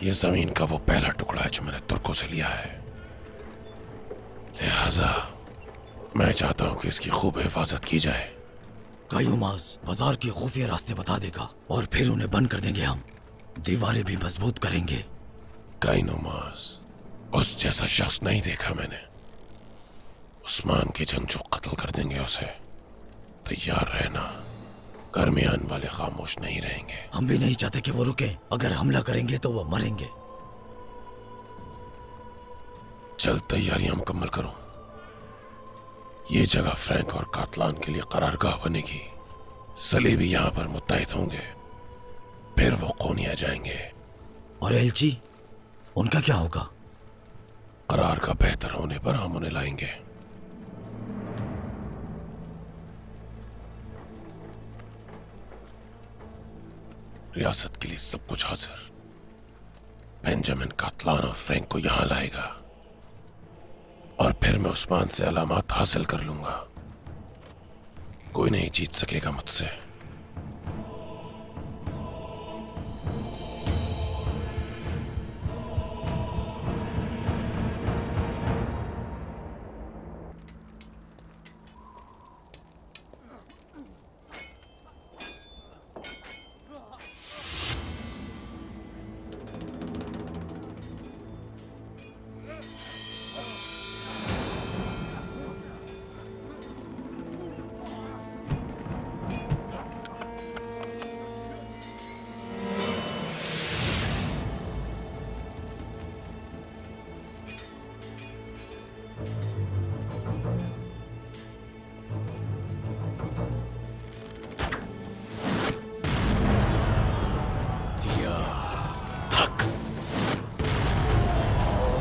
ये जमीन का वो पहला टुकड़ा है जो मैंने तुर्कों से लिया है, लिहाजा मैं चाहता हूं कि इसकी खूब हिफाजत की जाए। कायूमास बाजार के खुफिया रास्ते बता देगा और फिर उन्हें बंद कर देंगे हम। दीवारें भी मजबूत करेंगे। कायूमास उस जैसा शख्स नहीं देखा मैंने। उस्मान के जंगजू कत्ल कर देंगे उसे। तैयार रहना, गर्मियान वाले खामोश नहीं रहेंगे। हम भी नहीं चाहते कि वो रुके। अगर हमला करेंगे तो वो मरेंगे। चल तैयारियां मुकम्मल करो। ये जगह फ्रैंक और कातलान के लिए करारगाह बनेगी। सलीबी यहां पर मुत्तहिद होंगे, फिर वो कोनिया जाएंगे। और एलची, उनका क्या होगा? करार का बेहतर होने पर हम उन्हें लाएंगे। रियासत के लिए सब कुछ हाजिर। बेंजामिन कातलान और फ्रैंक को यहां लाएगा और फिर मैं उस्मान से अलामत हासिल कर लूंगा। कोई नहीं जीत सकेगा मुझसे।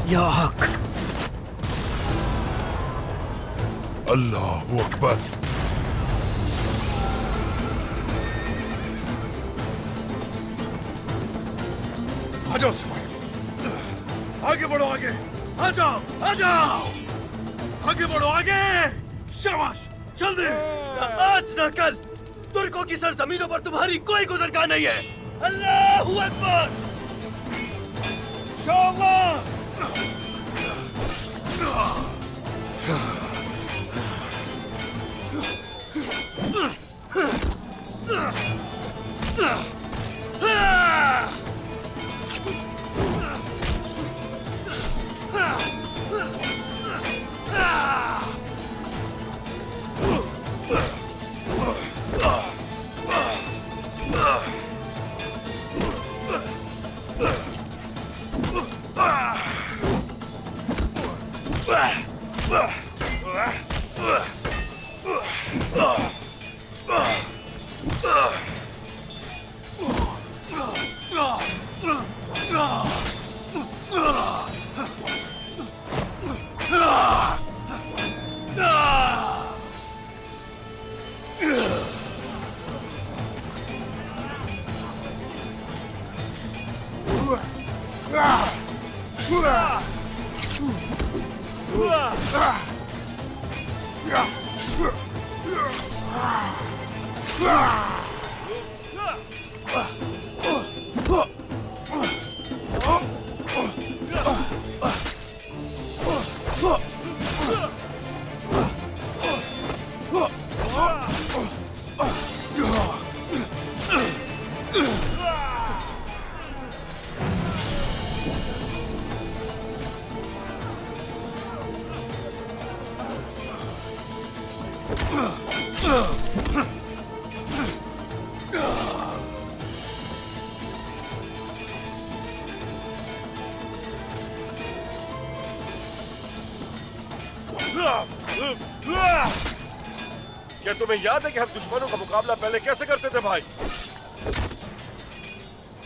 या हक। अल्लाहु अकबर। आ जाओ सिपाही, आगे बढ़ो, आगे आ जाओ, आ जाओ, आगे बढ़ो, आगे। शाबाश, जल्दी। आज न कल तुर्कों की सरजमीनों पर तुम्हारी कोई गुज़रगाह नहीं है। अल्लाहु अकबर। शाबाश। क्या तुम्हें याद है कि हम दुश्मनों का मुकाबला पहले कैसे करते थे भाई?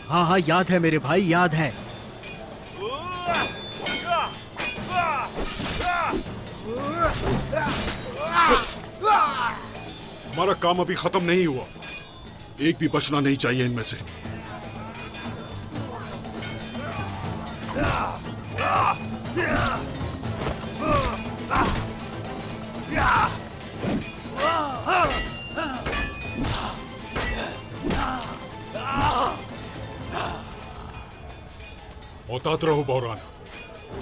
हाँ हाँ याद है मेरे भाई, याद है। हमारा काम अभी खत्म नहीं हुआ। एक भी बचना नहीं चाहिए इनमें से। औतात रहो बौरान।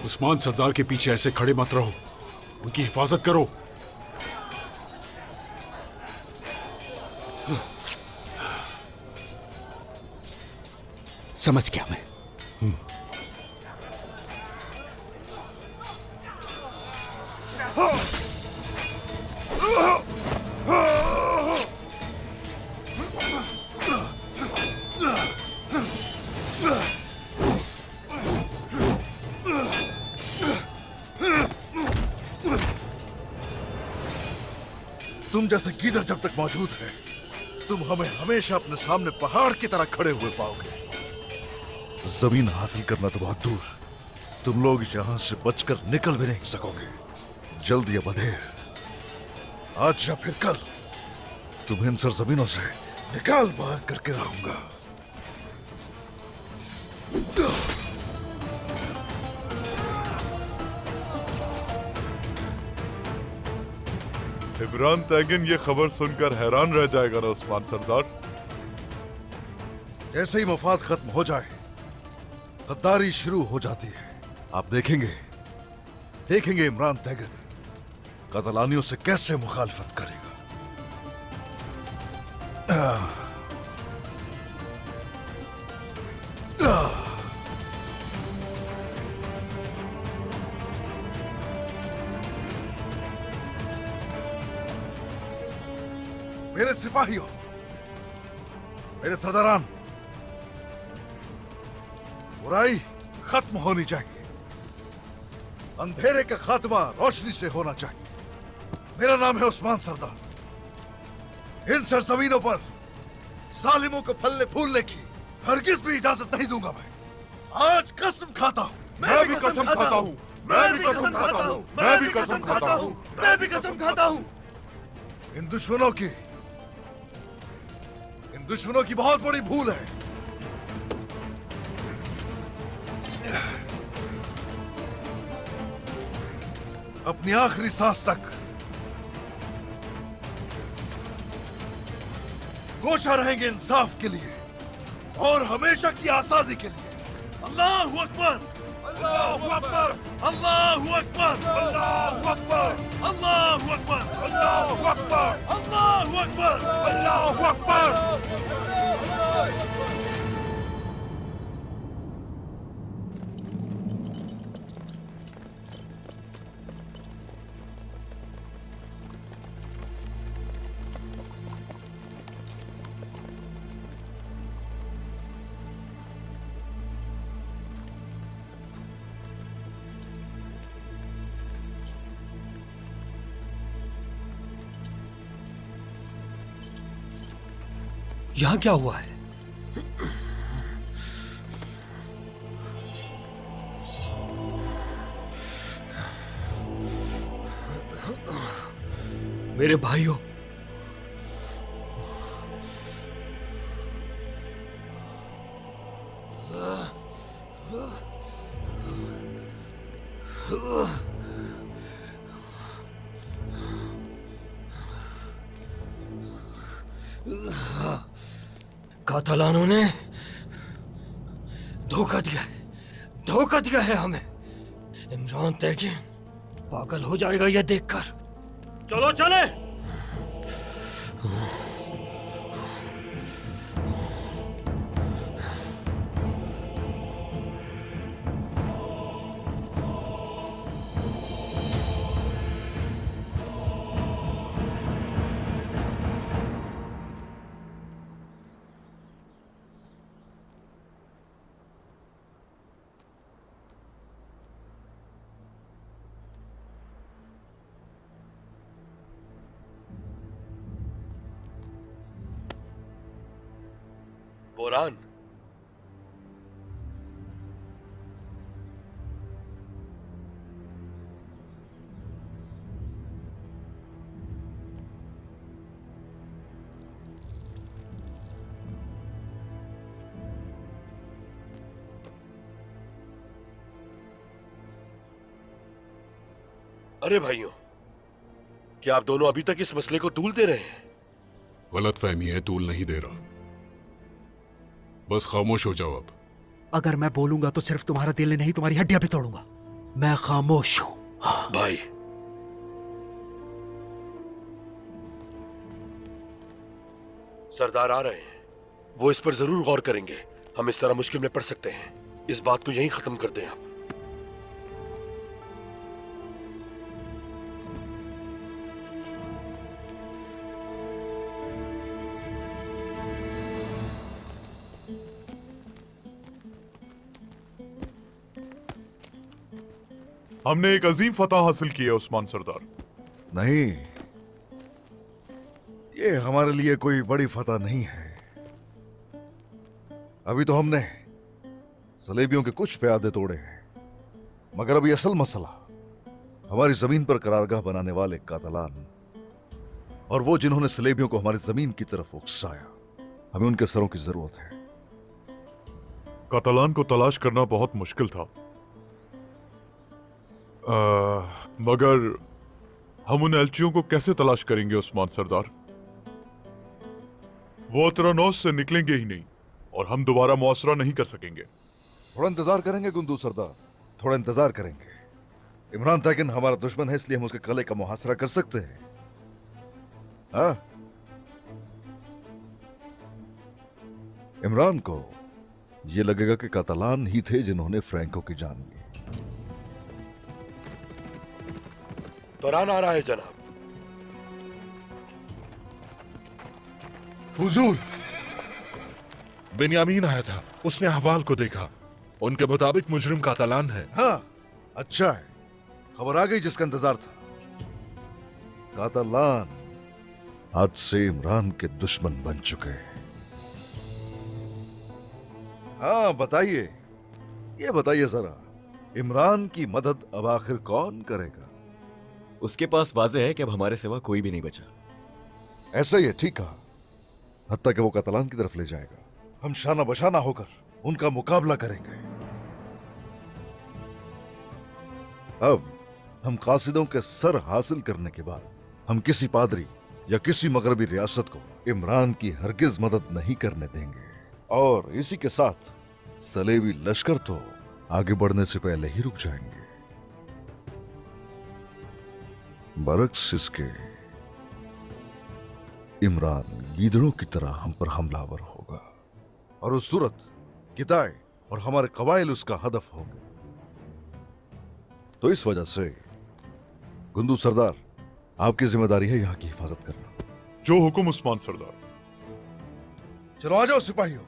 उस्मान सरदार के पीछे ऐसे खड़े मत रहो, उनकी हिफाजत करो। समझ गया मैं। तुम जैसे गीदड़ जब तक मौजूद है, तुम हमें हमेशा अपने सामने पहाड़ की तरह खड़े हुए पाओगे। जमीन हासिल करना तो बहुत दूर, तुम लोग यहां से बचकर निकल भी नहीं सकोगे। जल्द या बदेर, आज या फिर कल, तुम्हें इन सरजमीनों से निकाल बाहर करके रहूंगा। इमरान तैगिन ये खबर सुनकर हैरान रह जाएगा ना उस्मान सरदार। जैसे ही मफाद खत्म हो जाए, गद्दारी शुरू हो जाती है। आप देखेंगे इमरान तैगिन कतलानियों से कैसे मुखालफत करेगा। मेरे सिपाहियों, मेरे सरदारान, बुराई खत्म होनी चाहिए। अंधेरे का खात्मा रोशनी से होना चाहिए। मेरा नाम है उस्मान सरदार। इन सरजमीनों पर जालिमों को फलने फूलने की हरगिज भी इजाजत नहीं दूंगा। मैं आज कसम खाता हूं, मैं भी कसम खाता हूं, मैं भी कसम खाता हूं, मैं भी कसम खाता हूं, मैं भी कसम खाता हूं। इन दुश्मनों की बहुत बड़ी भूल है। अपनी आखिरी सांस तक गोशा रहेंगे इंसाफ के लिए और हमेशा की आजादी के लिए। अल्लाहू अकबर, अल्लाहू अकबर, अल्लाहू अकबर, अल्लाहू अकबर, अल्लाहू अकबर, अल्लाहू अकबर, अल्लाहू अकबर, अल्लाहू अकबर। यहां क्या हुआ है? मेरे भाइयों, कातलानों ने धोखा दिया है हमें। इमरान तैगिन पागल हो जाएगा यह देखकर। चलो चले। बोरान, अरे भाइयों, क्या आप दोनों अभी तक इस मसले को तूल दे रहे हैं? गलत फहमी है, तूल नहीं दे रहा। बस खामोश हो जाओ अब। अगर मैं बोलूंगा तो सिर्फ तुम्हारा दिल नहीं तुम्हारी हड्डियां भी तोड़ूंगा। मैं खामोश हूं। भाई, सरदार आ रहे हैं, वो इस पर जरूर गौर करेंगे। हम इस तरह मुश्किल में पड़ सकते हैं। इस बात को यहीं खत्म कर दें आप। हमने एक अजीम फतह हासिल की है उस्मान सरदार। नहीं, ये हमारे लिए कोई बड़ी फतह नहीं है। अभी तो हमने सलेबियों के कुछ प्यादे तोड़े हैं, मगर अभी असल मसला हमारी जमीन पर करारगाह बनाने वाले कातलान और वो जिन्होंने सलेबियों को हमारी जमीन की तरफ उकसाया, हमें उनके सरों की जरूरत है। कातलान को तलाश करना बहुत मुश्किल था, मगर हम उन एल्चियों को कैसे तलाश करेंगे उस्मान सरदार? वो अतरानोस से निकलेंगे ही नहीं और हम दोबारा मुआसरा नहीं कर सकेंगे। थोड़ा इंतजार करेंगे गुंदू सरदार, थोड़ा इंतजार करेंगे। इमरान तैकिन हमारा दुश्मन है, इसलिए हम उसके गले का मुहासरा कर सकते हैं। हाँ, इमरान को यह लगेगा कि कातलान ही थे जिन्होंने फ्रैंको की जान ली। दौरान आ रहा है जनाब। हुजूर, बिन्यामीन आया था, उसने अहवाल को देखा। उनके मुताबिक मुजरिम कातलान है। हाँ, अच्छा है, खबर आ गई जिसका इंतजार था। कातलान आज से इमरान के दुश्मन बन चुके हैं। हाँ, बताइए, ये बताइए जरा, इमरान की मदद अब आखिर कौन करेगा? उसके पास वाज़ेह है कि अब हमारे सिवा कोई भी नहीं बचा। ऐसा ही है, ठीक कहा। हत्ता कि वो कातलान की तरफ ले जाएगा। हम शाना बशाना होकर उनका मुकाबला करेंगे। अब हम कासिदों के सर हासिल करने के बाद हम किसी पादरी या किसी मगरबी रियासत को इमरान की हरगिज मदद नहीं करने देंगे। और इसी के साथ सलेबी लश्कर तो आगे बढ़ने से पहले ही रुक जाएंगे। बरक्स इसके, इमरान गीदड़ों की तरह हम पर हमलावर होगा और उस सूरत किताए और हमारे कबाइल उसका हदफ होंगे। तो इस वजह से गुंदू सरदार, आपकी जिम्मेदारी है यहां की हिफाजत करना। जो हुक्म उस्मान सरदार। चलो आ जाओ सिपाहियों,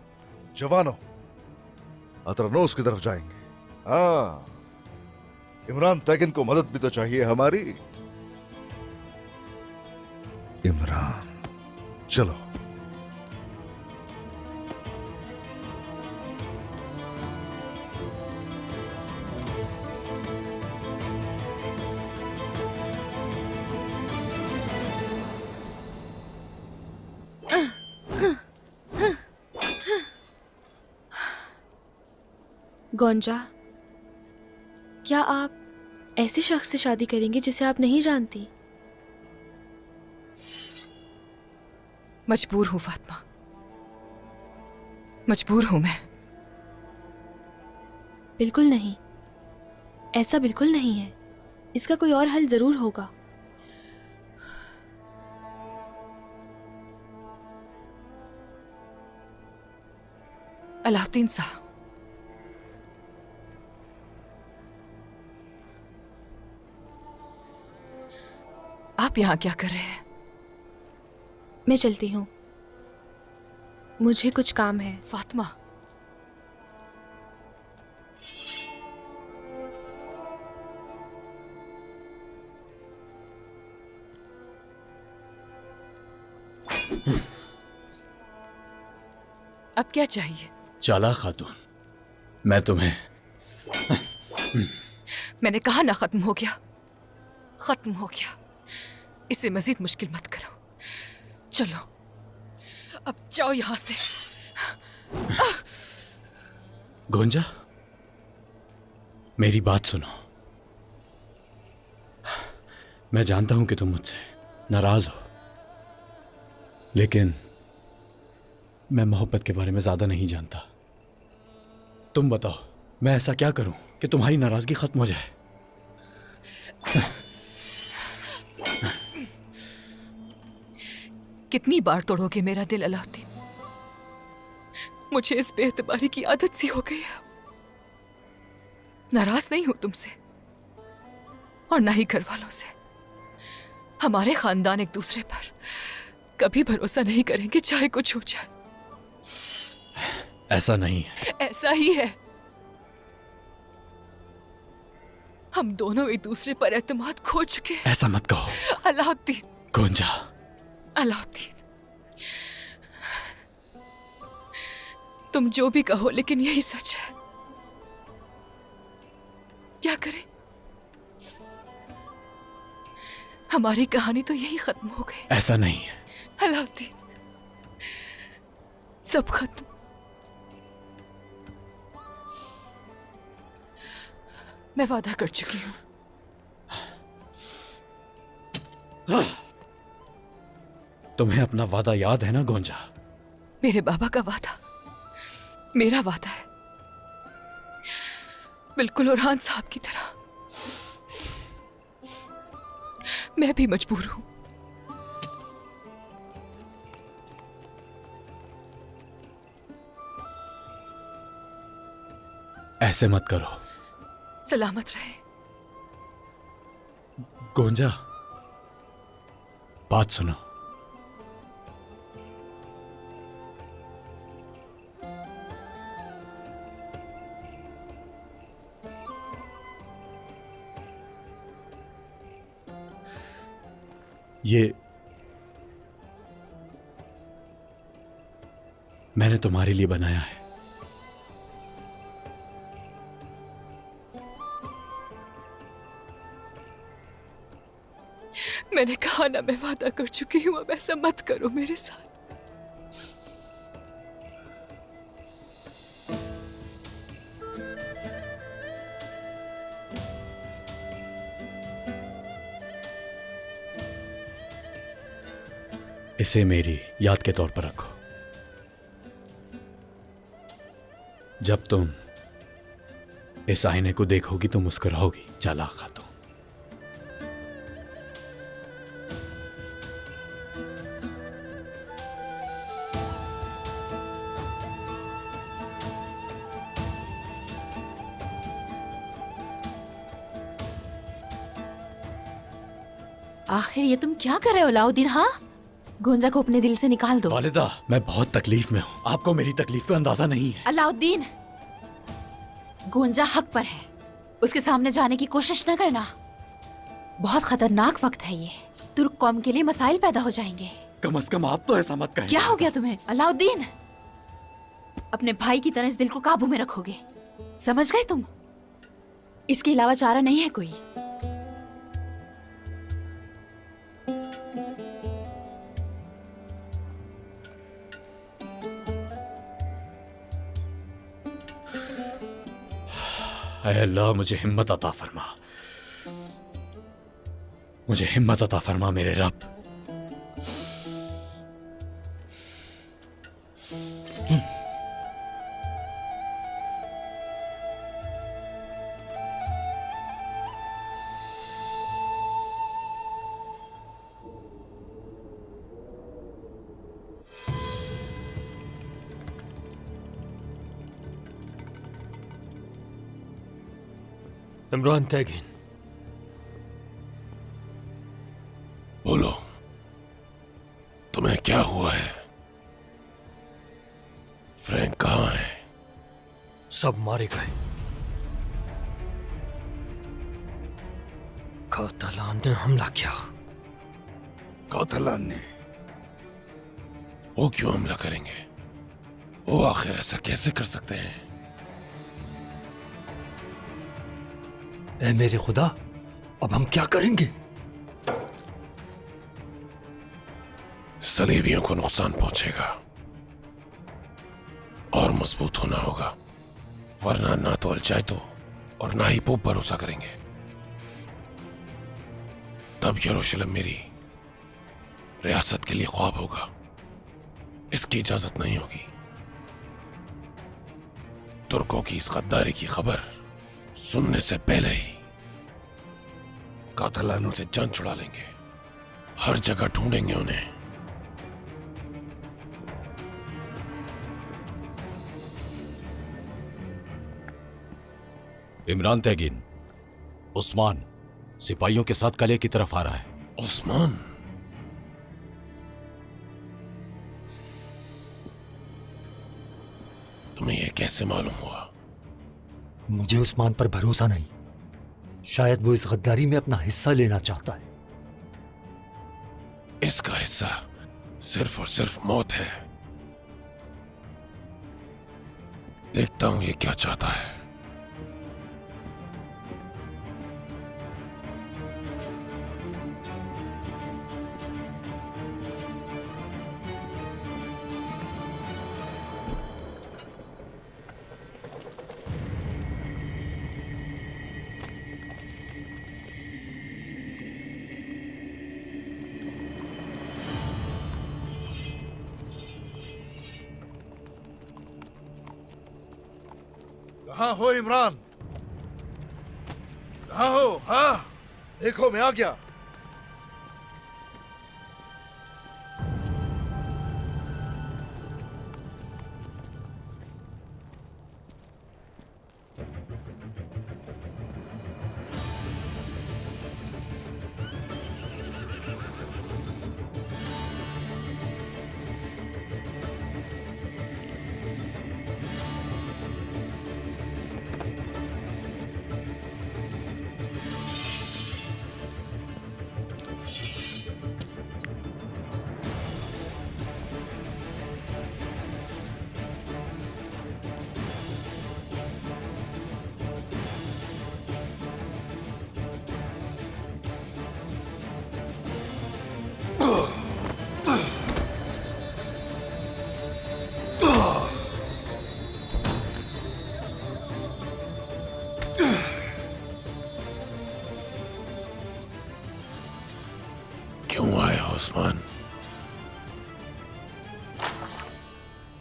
जवानों, अतरनोस की तरफ जाएंगे। हाँ, इमरान तैकिन को मदद भी तो चाहिए हमारी। इमरान, चलो। गोंजा, क्या आप ऐसे शख्स से शादी करेंगे जिसे आप नहीं जानती? मजबूर हूं फातिमा, मजबूर हूं मैं। बिल्कुल नहीं, ऐसा बिल्कुल नहीं है। इसका कोई और हल जरूर होगा। अलाउद्दीन साहब, आप यहां क्या कर रहे हैं? मैं चलती हूँ, मुझे कुछ काम है। फातिमा, अब क्या चाहिए? चाला खातून, मैं तुम्हें मैंने कहा ना खत्म हो गया, खत्म हो गया। इसे मजीद मुश्किल मत करो। चलो, अब जाओ यहां से। गोंजा, मेरी बात सुनो। मैं जानता हूं कि तुम मुझसे नाराज हो, लेकिन मैं मोहब्बत के बारे में ज्यादा नहीं जानता। तुम बताओ, मैं ऐसा क्या करूं कि तुम्हारी नाराजगी खत्म हो जाए? कितनी बार तोड़ोगे मेरा दिल अलाउद्दीन? मुझे इस बेएतबारी की आदत सी हो गई है। नाराज नहीं हूं तुमसे और ना ही घर वालों से। हमारे खानदान एक दूसरे पर कभी भरोसा नहीं करेंगे, चाहे कुछ हो जाए। ऐसा नहीं है। ऐसा ही है। हम दोनों एक दूसरे पर एतमाद खो चुके हैं। ऐसा मत कहो अलाउद्दीन। गुंजा। अलाउद्दीन, तुम जो भी कहो लेकिन यही सच है। क्या करें? हमारी कहानी तो यही खत्म हो गई। ऐसा नहीं है अलाउद्दीन, सब खत्म। मैं वादा कर चुकी हूं। तुम्हें अपना वादा याद है ना गोंजा? मेरे बाबा का वादा मेरा वादा है, बिल्कुल ओरहान साहब की तरह। मैं भी मजबूर हूं। ऐसे मत करो। सलामत रहे। गोंजा, बात सुनो। ये मैंने तुम्हारे लिए बनाया है। मैंने कहा ना, मैं वादा कर चुकी हूं। अब ऐसा मत करो मेरे साथ। इसे मेरी याद के तौर पर रखो। जब तुम इस आईने को देखोगी तो मुस्कुराओगी, चालाक खातून। आखिर ये तुम क्या कर रहे हो अलाउद्दीन? हाँ, गोंजा को अपने दिल से निकाल दो। वालिदा, मैं बहुत तकलीफ में हूँ। आपको मेरी तकलीफ का अंदाजा नहीं है। अलाउद्दीन, गोंजा हक पर है। उसके सामने जाने की कोशिश न करना। बहुत खतरनाक वक्त है ये। तुर्क कौम के लिए मसाइल पैदा हो जाएंगे। कम से कम आप तो ऐसा मत कहें। क्या हो गया तुम्हें अलाउद्दीन? अपने भाई की तरह इस दिल को काबू में रखोगे, समझ गए तुम? इसके अलावा चारा नहीं है कोई। ऐ अल्लाह, मुझे हिम्मत अता फरमा। मुझे हिम्मत अता फरमा मेरे रब। इमरान तैगीन, बोलो, तुम्हें क्या हुआ है? फ्रैंक कहाँ है? सब मारे गए। कातलान ने हमला किया। कातलान ने? वो क्यों हमला करेंगे? वो आखिर ऐसा कैसे कर सकते हैं? ए मेरे खुदा, अब हम क्या करेंगे? सलेबियों को नुकसान पहुंचेगा और मजबूत होना होगा, वरना ना तो अल-जायतो और ना ही पोप भरोसा करेंगे। तब यरूशलेम मेरी रियासत के लिए ख्वाब होगा। इसकी इजाजत नहीं होगी। तुर्कों की इस गद्दारी की खबर सुनने से पहले ही कातलान से जान छुड़ा लेंगे। हर जगह ढूंढेंगे उन्हें। इमरान तैगीन, उस्मान सिपाहियों के साथ कले की तरफ आ रहा है। उस्मान? तुम्हें यह कैसे मालूम हुआ? मुझे उस्मान पर भरोसा नहीं। शायद वो इस गद्दारी में अपना हिस्सा लेना चाहता है। इसका हिस्सा सिर्फ और सिर्फ मौत है। देखता हूं ये क्या चाहता है। कहाँ हो इमरान? कहाँ हो? हाँ, देखो मैं आ गया। क्यों आए हो उस्मान?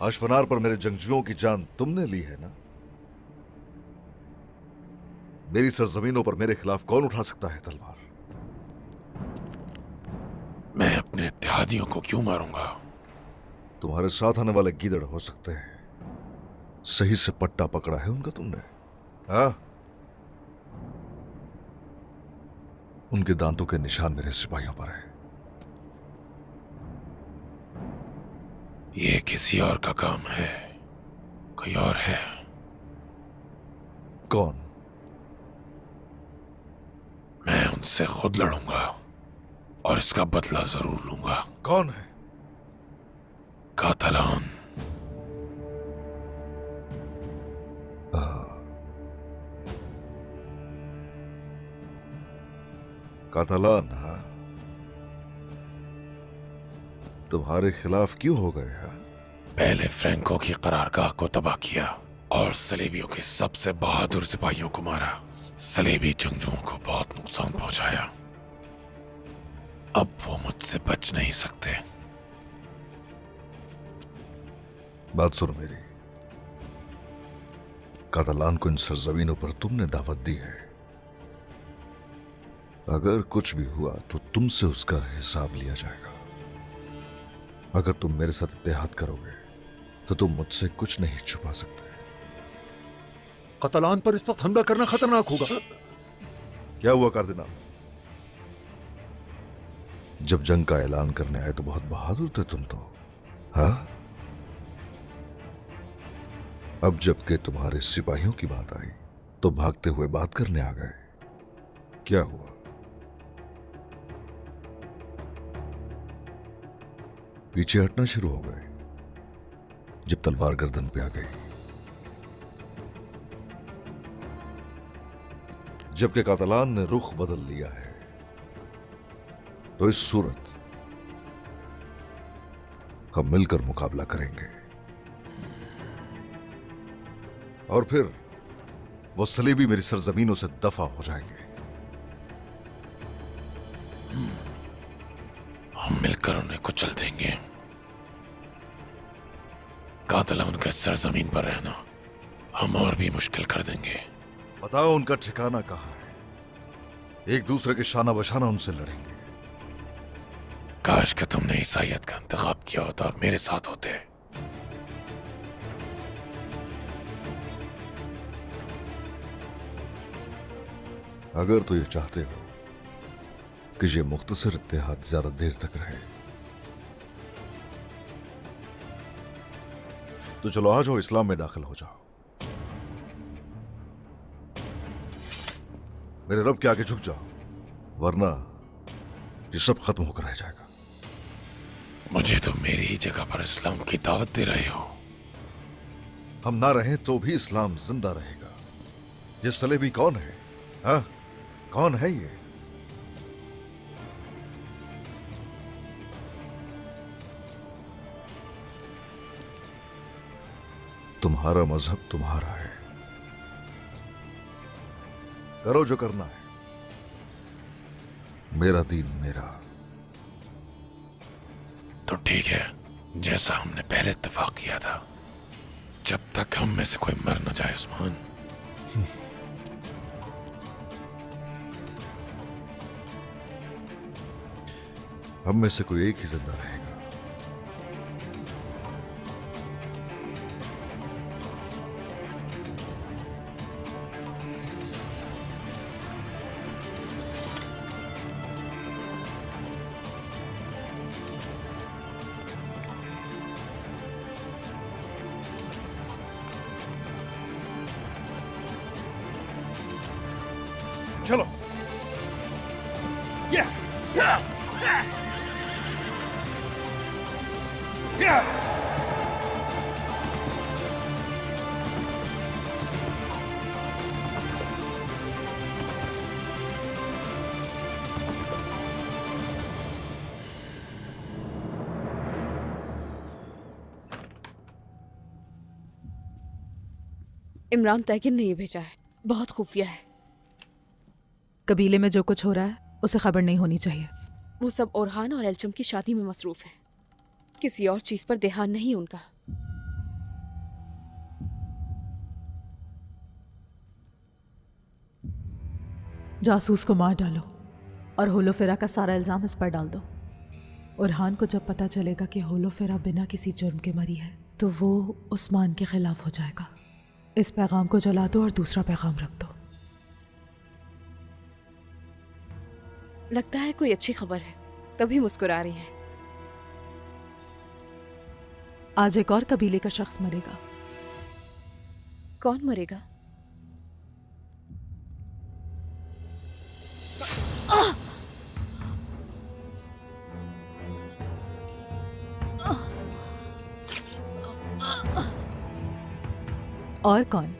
आशफनार पर मेरे जंगजुओं की जान तुमने ली है ना? मेरी सरजमीनों पर मेरे खिलाफ कौन उठा सकता है तलवार? मैं अपने इत्तेहादियों को क्यों मारूंगा? तुम्हारे साथ आने वाले गीदड़ हो सकते हैं। सही से पट्टा पकड़ा है उनका तुमने? हाँ? उनके दांतों के निशान मेरे सिपाहियों पर है। ये किसी और का काम है। कोई और है। कौन? मैं उनसे खुद लड़ूंगा और इसका बदला जरूर लूंगा। कौन है? कातलान। कातलान? हाँ, तुम्हारे खिलाफ क्यों हो गए? हाँ? पहले फ्रैंको की करारगाह को तबाह किया और सलेबियों के सबसे बहादुर सिपाहियों को मारा। सलेबी जंगजुओं को बहुत नुकसान पहुंचाया। अब वो मुझसे बच नहीं सकते। बात सुनो मेरी। कातलान को इन सरजमीनों पर तुमने दावत दी है। अगर कुछ भी हुआ तो तुमसे उसका हिसाब लिया जाएगा। अगर तुम मेरे साथ इत्तेहाद करोगे तो तुम मुझसे कुछ नहीं छुपा सकते। कतलान पर इस वक्त हमला करना खतरनाक होगा। क्या हुआ कार्दिनाल? जब जंग का ऐलान करने आए तो बहुत बहादुर थे तुम तो। हाँ? अब जबकि तुम्हारे सिपाहियों की बात आई तो भागते हुए बात करने आ गए। क्या हुआ? पीछे हटना शुरू हो गए जब तलवार गर्दन पे आ गई। जबकि कातलान ने रुख बदल लिया है तो इस सूरत हम मिलकर मुकाबला करेंगे और फिर वो सलीबी मेरी सरजमीनों से दफा हो जाएंगे। हम मिलकर उन्हें कुचल देंगे। कातलान के सरजमीन पर रहना हम और भी मुश्किल कर देंगे। बताओ उनका ठिकाना कहाँ है? एक दूसरे के शाना बशाना उनसे लड़ेंगे। काश कि तुमने ईसाइयत का इंतखाब किया होता और मेरे साथ होते। अगर तो ये चाहते हो कि ये मुख्तसर इत्तेहाद ज्यादा देर तक रहे, तो चलो आ जाओ, इस्लाम में दाखिल हो जाओ। मेरे रब के आगे झुक जाओ, वरना ये सब खत्म होकर रह जाएगा। मुझे तो मेरी ही जगह पर इस्लाम की दावत दे रहे हो। हम ना रहें तो भी इस्लाम जिंदा रहेगा। ये सलेबी कौन है? हाँ, कौन है ये? तुम्हारा मजहब तुम्हारा है, करो जो करना है। मेरा दीन मेरा। तो ठीक है, जैसा हमने पहले इत्तेफाक किया था, जब तक हम में से कोई मर न जाए उस्मान। हम में से कोई एक ही जिंदा रहेगा। चलो। इमरान तैगिन ने ये भेजा है, बहुत खुफिया है। कबीले में जो कुछ हो रहा है उसे खबर नहीं होनी चाहिए। वो सब ओरहान और एलचम की शादी में मसरूफ है, किसी और चीज पर ध्यान नहीं उनका। जासूस को मार डालो और होलोफेरा का सारा इल्जाम इस पर डाल दो। ओरहान को जब पता चलेगा कि होलोफेरा बिना किसी जुर्म के मरी है तो वो उस्मान के खिलाफ हो जाएगा। इस पैगाम को जला दो और दूसरा पैगाम रख दो। लगता है कोई अच्छी खबर है, तभी मुस्कुरा रही है। आज एक और कबीले का शख्स मरेगा। कौन मरेगा? और कौन?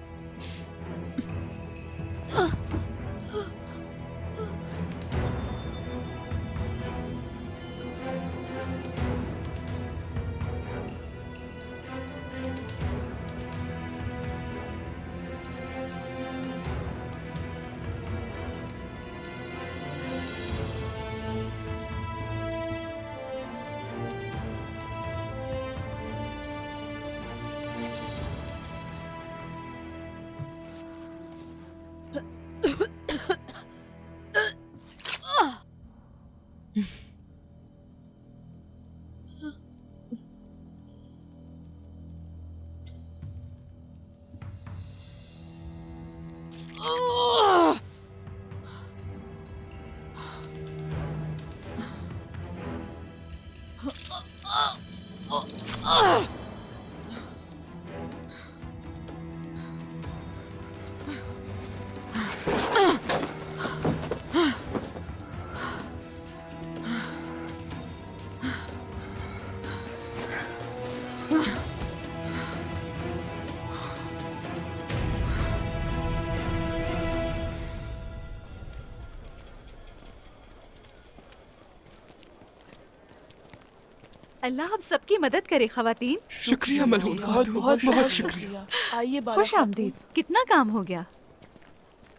अल्लाह आप सबकी मदद करे खवातीन। शुक्रिया मलून खातून, बहुत बहुत शुक्रिया। आइए खुश आमदीद। कितना काम हो गया।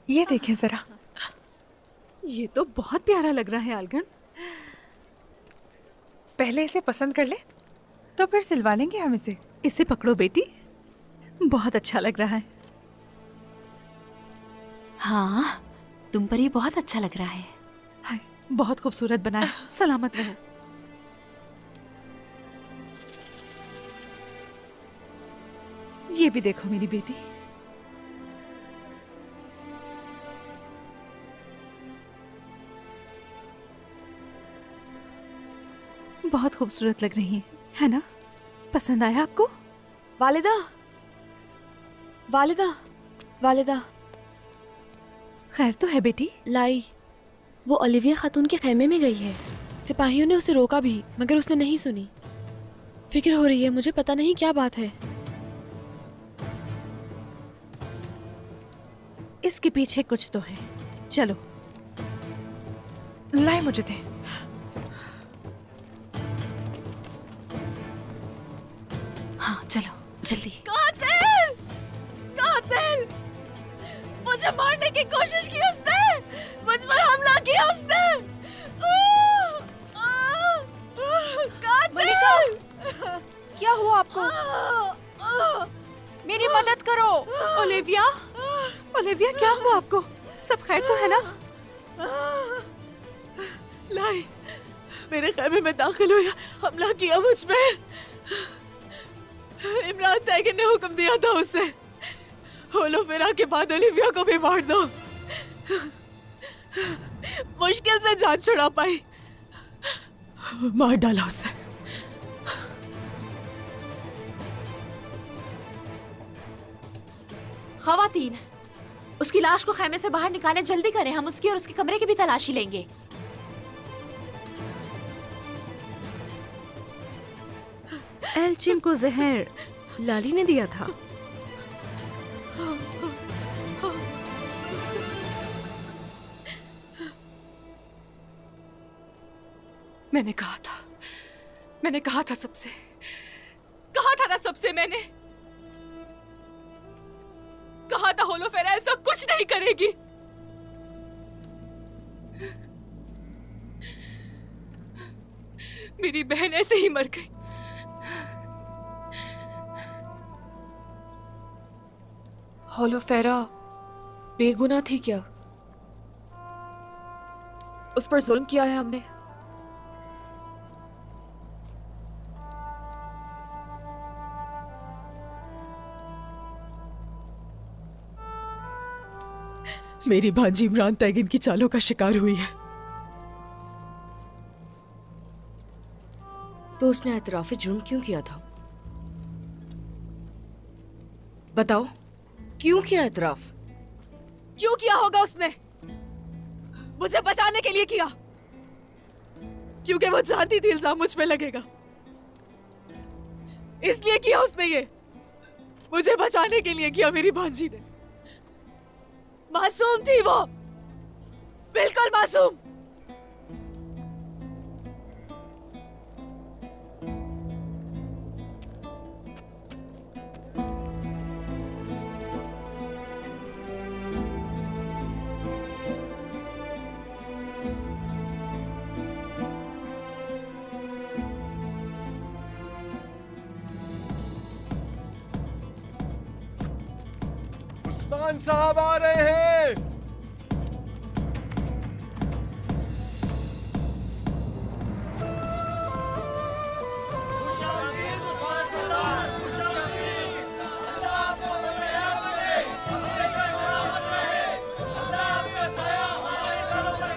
ये देखें जरा, ये तो बहुत प्यारा लग रहा है आलगन। पहले इसे पसंद कर ले, तो फिर सिलवा लेंगे हम इसे। इसे पकड़ो बेटी, बहुत अच्छा लग रहा है। हाँ, तुम पर ये बहुत अच्छा लग रहा है। हाय, बहुत खूबसूरत बना है। सलामत रहो। ये भी देखो मेरी बेटी। बहुत खूबसूरत लग रही है ना? पसंद आया आपको? वालिदा, वालिदा, वालिदा। खैर तो है बेटी? लाई, वो ओलिविया खातून के खेमे में गई है। सिपाहियों ने उसे रोका भी, मगर उसने नहीं सुनी। फिक्र हो रही है, मुझे पता नहीं क्या बात है। इसके पीछे कुछ तो है। चलो, लाए मुझे दे। हाँ चलो जल्दी। कातिल! कातिल! मुझे मारने की कोशिश की उसने। मुझ पर हमला किया उसने। कातिल! क्या हुआ आपको? मेरी मदद करो। ओलिविया, ओलिविया क्या हुआ आपको? सब खैर तो है ना? लाई, मेरे खेमे में दाखिल हुआ, हमला किया मुझ पे। इमरान तैगिन ने हुक्म दिया था उसे, होलोफेरा के बाद ओलिविया को भी मार दो। मुश्किल से जान छुड़ा पाई, मार डाला उसे। खवातीन, उसकी लाश को खेमे से बाहर निकालें, जल्दी करें। हम उसकी और उसके कमरे की भी तलाशी लेंगे। एल्चिम को जहर लाली ने दिया था। मैंने कहा था सबसे, कहा था ना सबसे। मैंने कहा था होलोफेरा ऐसा कुछ नहीं करेगी। मेरी बहन ऐसे ही मर गई। होलोफेरा बेगुनाह थी क्या? उस पर जुल्म किया है हमने। मेरी भांजी इमरान तैगिन की चालों का शिकार हुई है। तो उसने एतराफ़े जुर्म क्यों किया था? बताओ, क्यों किया एतराफ? क्यों किया होगा उसने? मुझे बचाने के लिए किया, क्योंकि वो जानती थी इल्जाम मुझ पे लगेगा। इसलिए किया उसने ये, मुझे बचाने के लिए किया। मेरी भांजी ने, मासूम थी वो, बिल्कुल मासूम। उस्मान साहब आ रहे हैं।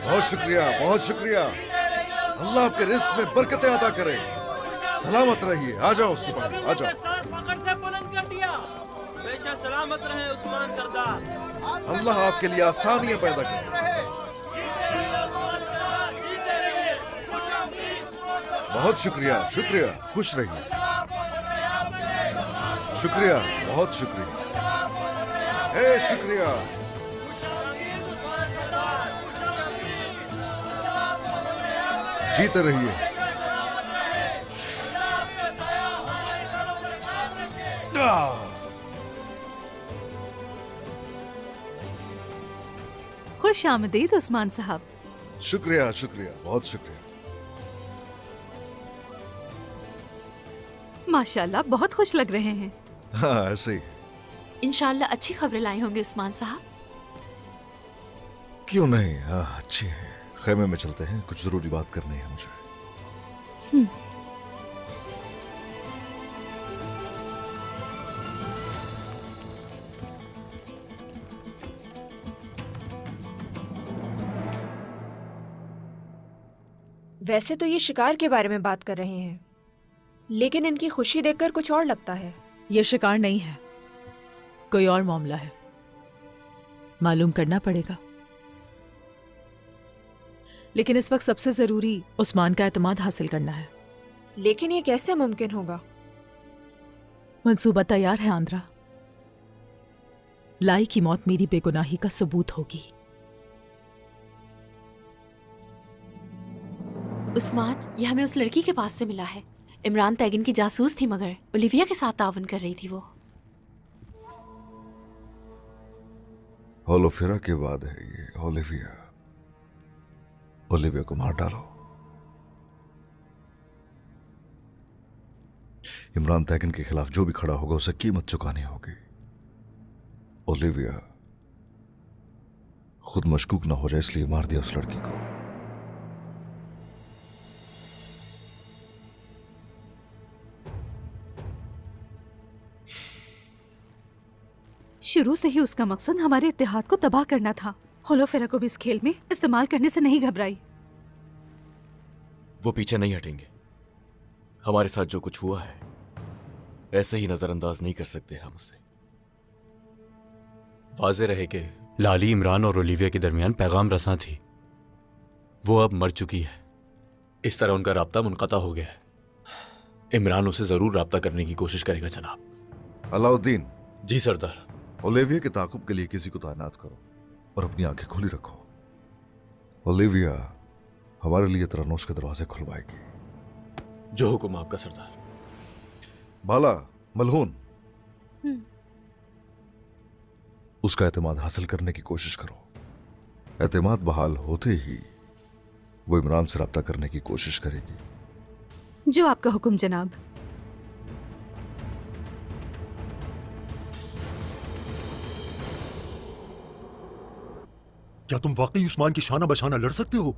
बहुत शुक्रिया, बहुत शुक्रिया। अल्लाह आपके रिस्क में बरकतें अता करे। सलामत रहिए। आ जाओ सिपाही, आ जाओ। सलामत रहे उस्मान सरदार। अल्लाह आपके लिए आसानियां पैदा करे। बहुत शुक्रिया, शुक्रिया। खुश रहिए। शुक्रिया, बहुत शुक्रिया। हे शुक्रिया। जीते रहिए। खुश आमदीद उस्मान साहब। शुक्रिया, शुक्रिया, बहुत शुक्रिया। माशाल्लाह, बहुत खुश लग रहे हैं। हाँ, ऐसे ही। इंशाल्लाह अच्छी खबरें लाए होंगे उस्मान साहब। क्यों नहीं, अच्छी है। खेमे में चलते हैं, कुछ जरूरी बात करनी है मुझे। वैसे तो ये शिकार के बारे में बात कर रहे हैं, लेकिन इनकी खुशी देखकर कुछ और लगता है। ये शिकार नहीं है, कोई और मामला है। मालूम करना पड़ेगा। लेकिन इस वक्त सबसे जरूरी उस्मान का एतमाद हासिल करना है। लेकिन ये कैसे मुमकिन होगा? मंसूबा तैयार है आंद्रा। लाई की मौत मेरी बेगुनाही का सबूत होगी। उस्मान, यह हमें उस लड़की के पास से मिला है। इमरान तैगिन की जासूस थी, मगर ओलिविया के साथ ताउन कर रही थी वो। होलोफेरा के बाद है ये। ओलिविया को मार डालो। इमरान तैगिन के खिलाफ जो भी खड़ा होगा उसे कीमत चुकानी होगी। ओलिविया खुद मशकूक ना हो जाए इसलिए मार दिया उस लड़की को। शुरू से ही उसका मकसद हमारे इत्तेहाद को तबाह करना था। होलोफेरा को भी इस खेल में इस्तेमाल करने से नहीं घबराई। वो पीछे नहीं हटेंगे। हमारे साथ जो कुछ हुआ है ऐसे ही नजरअंदाज नहीं कर सकते हम उसे। वाज़ेह रहे कि लाली इमरान और ओलिविया के दरमियान पैगाम रसां थी। वो अब मर चुकी है। इस तरह उनका राब्ता मुनक़ता हो गया है। इमरान उसे जरूर राब्ता करने की कोशिश करेगा जनाब। अलाउद्दीन। जी सरदार। ओलिविया के ताकुब के लिए किसी को तैनात करो और अपनी आंखें खुली रखो। ओलिविया हमारे लिए तरन्नुस के दरवाजे खुलवाएगी। जो हुक्म आपका सरदार। बाला, मलहून, उसका एतमाद हासिल करने की कोशिश करो। एतमाद बहाल होते ही वो इमरान से राब्ता करने की कोशिश करेगी। जो आपका हुक्म जनाब। क्या तुम वाकई उस्मान की शाना बशाना लड़ सकते हो?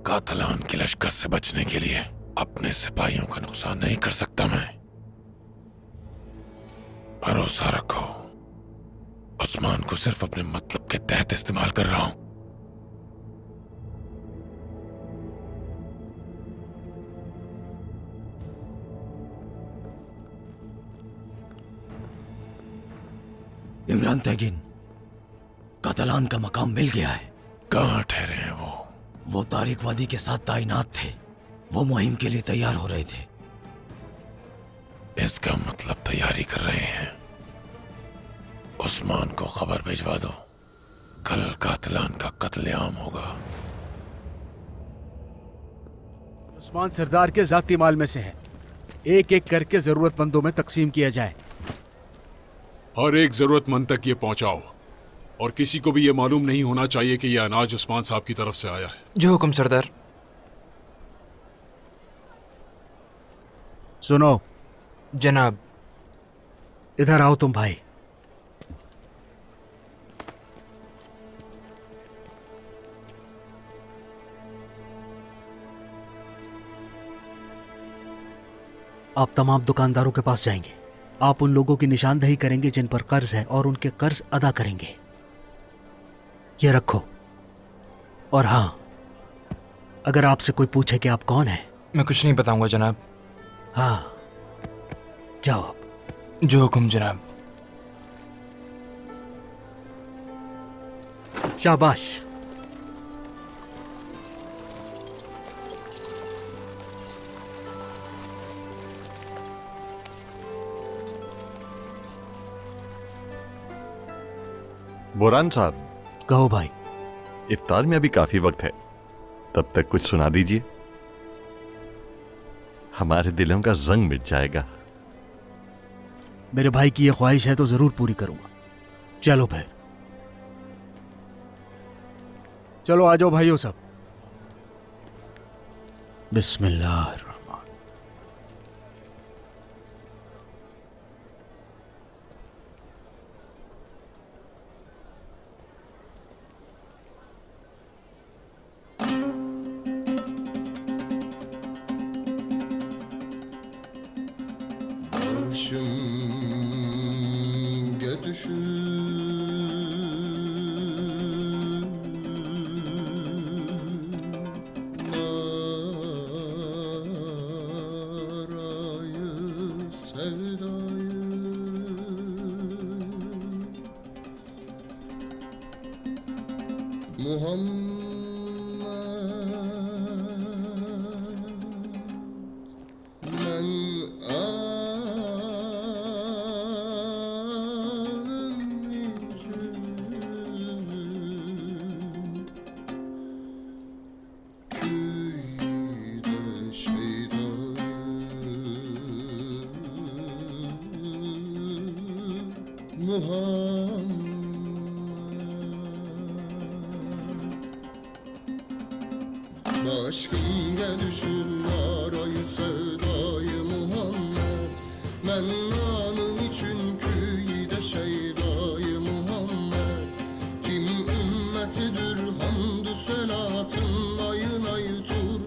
कातलान के लश्कर से बचने के लिए अपने सिपाहियों का नुकसान नहीं कर सकता मैं। भरोसा रखो, उस्मान को सिर्फ अपने मतलब के तहत इस्तेमाल कर रहा हूं। इमरान तैगिन, कातलान का मकाम मिल गया है। कहाँ ठहरे हैं वो? वो तारिक वादी के साथ तैनात थे। वो मुहिम के लिए तैयार हो रहे थे। इसका मतलब तैयारी कर रहे हैं। उस्मान को खबर भिजवा दो, कल कातलान का कत्लेआम होगा। उस्मान सरदार के जाती माल में से है। एक एक करके जरूरतमंदों में तकसीम किया जाए। हर एक जरूरतमंद तक ये पहुंचाओ और किसी को भी ये मालूम नहीं होना चाहिए कि यह अनाज उस्मान साहब की तरफ से आया है। जो हुक्म सरदार। सुनो जनाब। इधर आओ तुम भाई। आप तमाम दुकानदारों के पास जाएंगे। आप उन लोगों की निशानदेही करेंगे जिन पर कर्ज है और उनके कर्ज अदा करेंगे। ये रखो। और हाँ, अगर आपसे कोई पूछे कि आप कौन हैं, मैं कुछ नहीं बताऊंगा जनाब। हाँ, जाओ आप। जो हुक्म जनाब। शाबाश। बोरान साहब। कहो भाई। इफ्तार में अभी काफी वक्त है, तब तक कुछ सुना दीजिए। हमारे दिलों का जंग मिट जाएगा। मेरे भाई की ये ख्वाहिश है तो जरूर पूरी करूंगा। चलो फिर। चलो आ जाओ भाइयों सब। बिस्मिल्लाह। başımga düşüp narayı sevdayı Men anım için köyde Muhammed Başımga düşüp narayı sevdayı Muhammed Men anın için köyde şeydayı Muhammed Kim ümmetidir hamdü senatın ayın ayıtur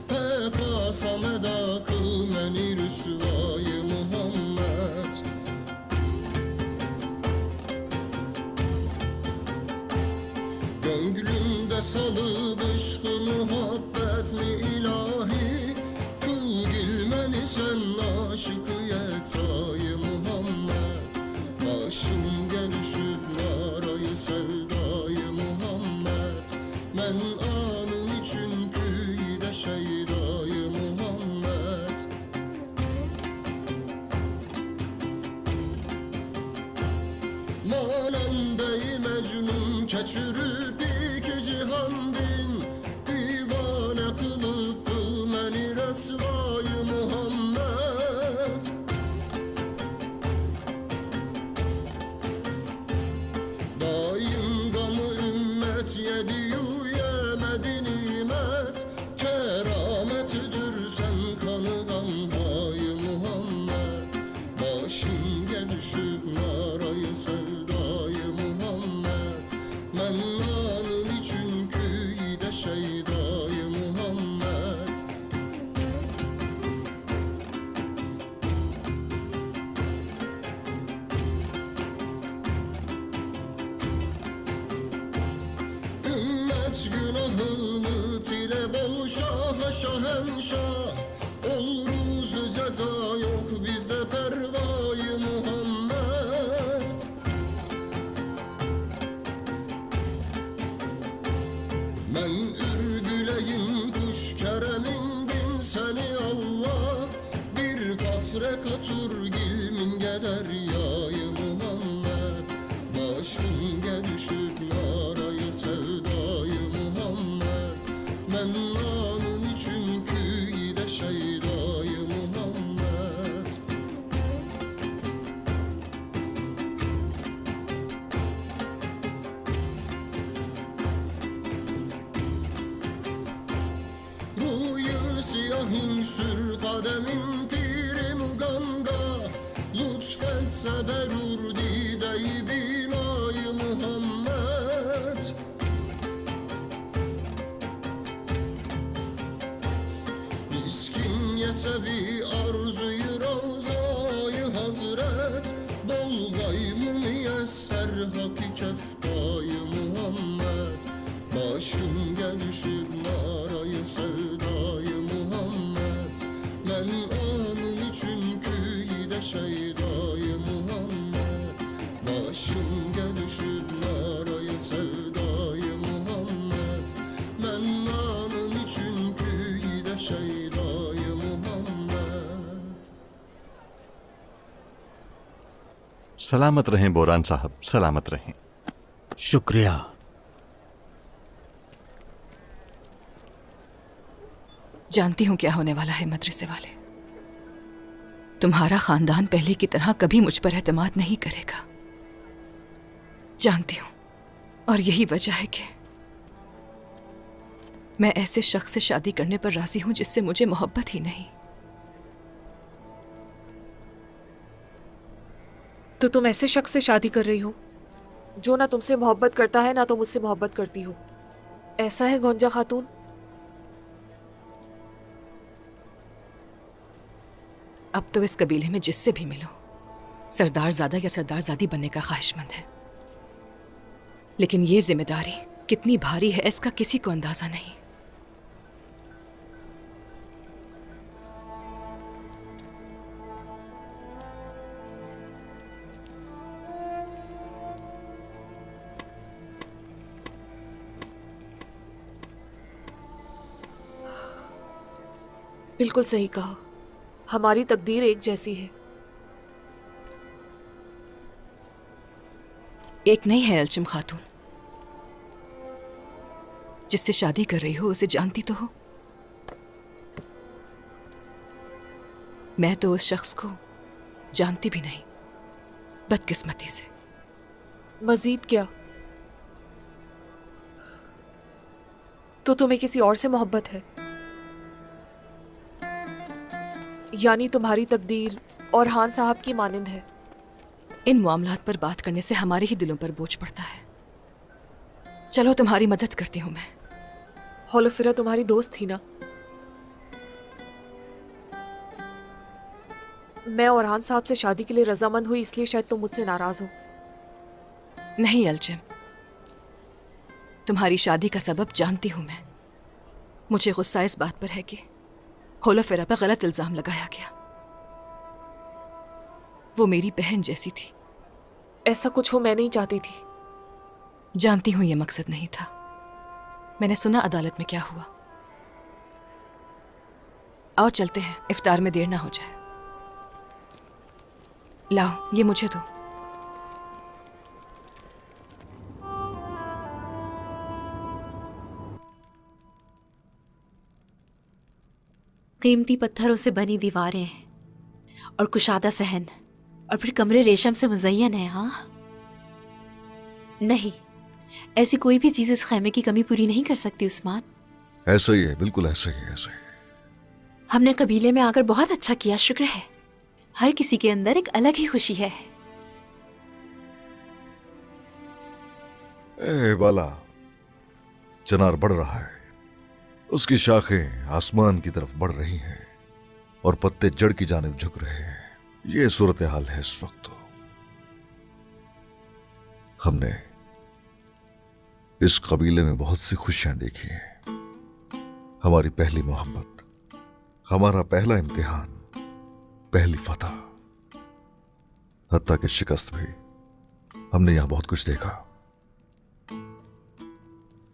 Pekasam eda kıl meni rüsvayı Muhammed Gönlümde salıp ışkı muhabbetli ilahi Kıl gilmeni sen aşıkı yektayı Muhammed Başımga düşüp narayı sevdayı Muhammed Men anın için köyde şeydayı Muhammed Manandayı mecnun keçürüp iki cihandin Divane kılıp kıl meni resvayı Muhammed Daim gamı ümmet yediyu yemedi nimet Kerametidir sen kanıdan vayı Muhammed Başımga düşüp narayı sevdayı Muhammed Men anın için köyde şeydayı Muhammed Ümmet günahını tile bol şaha şahenşah Ol ruzu ceza yok bizde pervayı Muhammed Men ürgüleyim kuş keremin bin seni Allah Bir katre katur gilmin geder yayı Muhammed Başımga düşüp narayı sevdayı Muhammed Men anın için köyde şeydayı Muhammed Ruyu siyahin sür kademin pirim ganga Lütfetse berur dideyi binayı Muhammed Miskin yesevi arzuyu ravzayı hazret Bol gaymı müyesser haki keftayı Muhammed Başımga düşüp narayı sevdayı Muhammed Men anın için köyde şeydayı Muhammed Başımga düşüp narayı sevdayı Muhammed Men anın için köyde şeydayı Muhammed सलामत रहें boron साहब, सलामत रहें। शुक्रिया। जानती हूँ क्या होने वाला है मदरसे वाले। तुम्हारा खानदान पहले की तरह कभी मुझ पर एतमाद नहीं करेगा, जानती हूँ। और यही वजह है कि मैं ऐसे शख्स से शादी करने पर राजी हूँ जिससे मुझे मोहब्बत ही नहीं। तो तुम ऐसे शख्स से शादी कर रही हो जो ना तुमसे मोहब्बत करता है ना तो मुझसे मोहब्बत करती हो, ऐसा है गोंजा खातून? अब तो इस कबीले में जिससे भी मिलो सरदारजादा या सरदारजादी बनने का ख्वाहिशमंद है, लेकिन ये जिम्मेदारी कितनी भारी है इसका किसी को अंदाजा नहीं। बिल्कुल सही कहा, हमारी तकदीर एक जैसी है। एक नहीं है अलचम खातून, जिससे शादी कर रही हो उसे जानती तो हो। मैं तो उस शख्स को जानती भी नहीं, बदकिस्मती से। मजीद क्या? तो तुम्हें किसी और से मोहब्बत है? यानी तुम्हारी तकदीर और हान साहब की मानिंद है। इन मामलात पर बात करने से हमारे ही दिलों पर बोझ पड़ता है। चलो तुम्हारी मदद करती हूं मैं। होलोफिरा तुम्हारी दोस्त थी ना? मैं औरहान साहब से शादी के लिए रजामंद हुई, इसलिए शायद तुम मुझसे नाराज हो। नहीं अलचम, तुम्हारी शादी का सबब जानती हूं मैं। मुझे गुस्सा इस बात पर है कि होलोफिरा पर गलत इल्जाम लगाया गया। वो मेरी बहन जैसी थी। ऐसा कुछ हो मैं नहीं चाहती थी। जानती हूं ये मकसद नहीं था। मैंने सुना अदालत में क्या हुआ। आओ चलते हैं, इफ्तार में देर ना हो जाए। लाओ ये मुझे दो। कीमती पत्थरों से बनी दीवारें और कुशादा सहन और फिर कमरे रेशम से मुज़य्यन है। हाँ नहीं, ऐसी कोई भी चीज इस खैमे की कमी पूरी नहीं कर सकती उस्मान। ऐसा ही है, बिल्कुल ऐसा ही है, ऐसा ही। हमने कबीले में आकर बहुत अच्छा किया, शुक्र है। हर किसी के अंदर एक अलग ही खुशी है। ए बाला, चिनार बढ़ रहा है, उसकी शाखें आसमान की तरफ बढ़ रही हैं और पत्ते जड़ की जानिब झुक रहे हैं। ये सूरत हाल है इस वक्त। तो हमने इस कबीले में बहुत सी खुशियां देखी हैं। हमारी पहली मोहब्बत, हमारा पहला इम्तिहान, पहली फतह, हत्ता कि शिकस्त भी। हमने यहां बहुत कुछ देखा।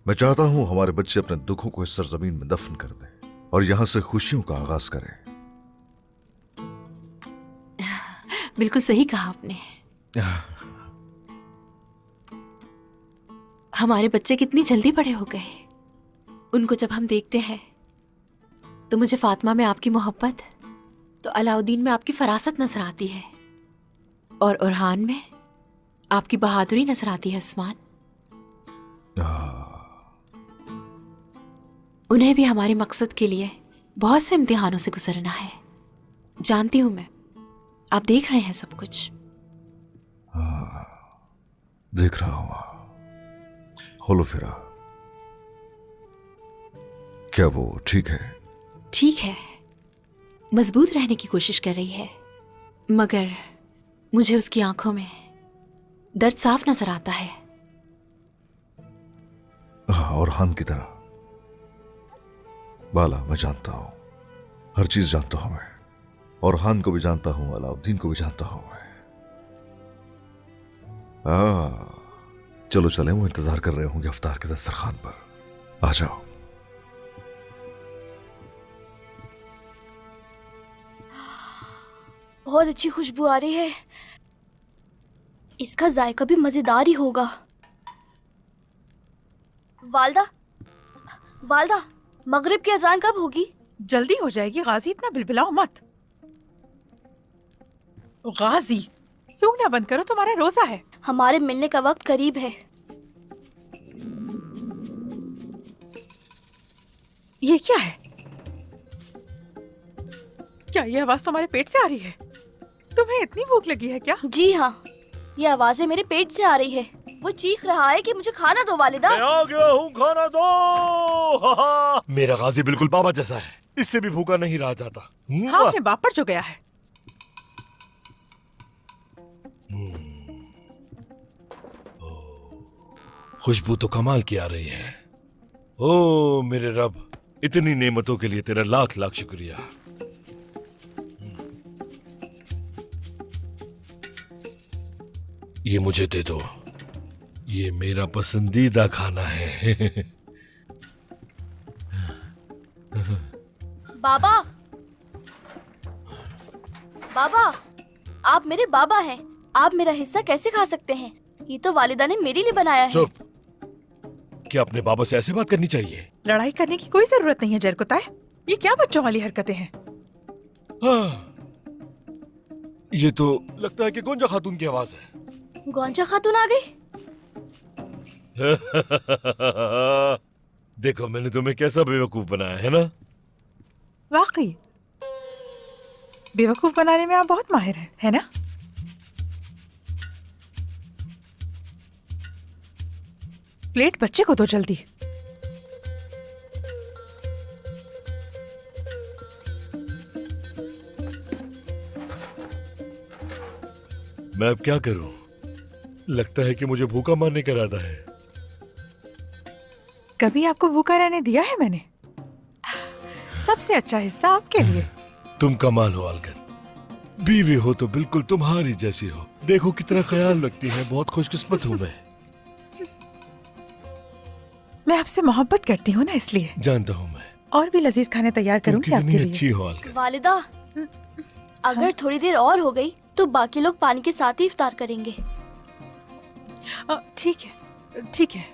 मैं चाहता हूं हमारे बच्चे अपने दुखों को इस सरजमीन में दफन कर दें और यहां से खुशियों का आगाज करें। बिल्कुल सही कहा आपने। हमारे बच्चे कितनी जल्दी बड़े हो गए। उनको जब हम देखते हैं तो मुझे फातिमा में आपकी मोहब्बत, तो अलाउद्दीन में आपकी फरासत नजर आती है और ओरहान में आपकी बहादुरी नजर आती है उस्मान। उन्हें भी हमारे मकसद के लिए बहुत से इम्तिहानों से गुजरना है। जानती हूं मैं, आप देख रहे हैं सब कुछ। देख रहा हूं। होलोफिरा, क्या वो ठीक है? ठीक है, मजबूत रहने की कोशिश कर रही है, मगर मुझे उसकी आंखों में दर्द साफ नजर आता है। और हान की तरह। बाला, मैं जानता हूं, हर चीज जानता हूं मैं, और हान को भी जानता हूं, अलाउद्दीन को भी जानता हूं मैं। चलो चले, वो इंतजार कर रहे होंगे इफ्तार के दस्तरखान पर। आ जाओ। बहुत अच्छी खुशबू आ रही है। इसका जायका भी मजेदार ही होगा। वालदा, वालदा, मगरिब की अजान कब होगी? जल्दी हो जाएगी गाजी, इतना बिलबिलाओ मत। गाजी, सूंघना बंद करो, तुम्हारा रोजा है। हमारे मिलने का वक्त करीब है। ये क्या है? क्या ये आवाज तुम्हारे पेट से आ रही है? तुम्हें इतनी भूख लगी है क्या? जी हाँ, ये आवाजें मेरे पेट से आ रही है। वो चीख रहा है कि मुझे खाना दो वालिदा। मैं आ गया हूँ, खाना दो। मेरा गाजी बिल्कुल बाबा जैसा है, इससे भी भूखा नहीं रहा जाता। हाँ, अपने बाप पर जो गया है। खुशबू तो कमाल की आ रही है। ओ मेरे रब, इतनी नेमतों के लिए तेरा लाख लाख शुक्रिया। ये मुझे दे दो, ये मेरा पसंदीदा खाना है। बाबा, बाबा, आप मेरे बाबा हैं। आप मेरा हिस्सा कैसे खा सकते हैं? ये तो वालिदा ने मेरे लिए बनाया है। चुप। क्या अपने बाबा से ऐसे बात करनी चाहिए? लड़ाई करने की कोई जरूरत नहीं है जरकुताय। ये क्या बच्चों वाली हरकतें हैं? हाँ, ये तो लगता है कि गोंजा खातून की आवाज है। गोंजा खातून आ गई? देखो मैंने तुम्हें कैसा बेवकूफ बनाया है ना। वाकई बेवकूफ बनाने में आप बहुत माहिर हैं, है ना? प्लेट बच्चे को दो जल्दी। मैं अब क्या करूं? लगता है कि मुझे भूखा मारने का इरादा है। कभी आपको भूखा रहने दिया है मैंने? सबसे अच्छा हिस्सा आपके लिए। तुम कमाल हो अलगत। बीवी हो तो बिल्कुल तुम्हारी जैसी हो। देखो कितना ख्याल रखती है। बहुत खुशकिस्मत हूँ मैं आपसे मोहब्बत करती हूँ ना, इसलिए। जानता हूँ मैं। और भी लजीज खाने तैयार करूंगी आपके लिए। अच्छी हो अलगत। वालिदा, अगर थोड़ी देर और हो गई तो बाकी लोग पानी के साथ ही इफ्तार करेंगे। ठीक है, ठीक है।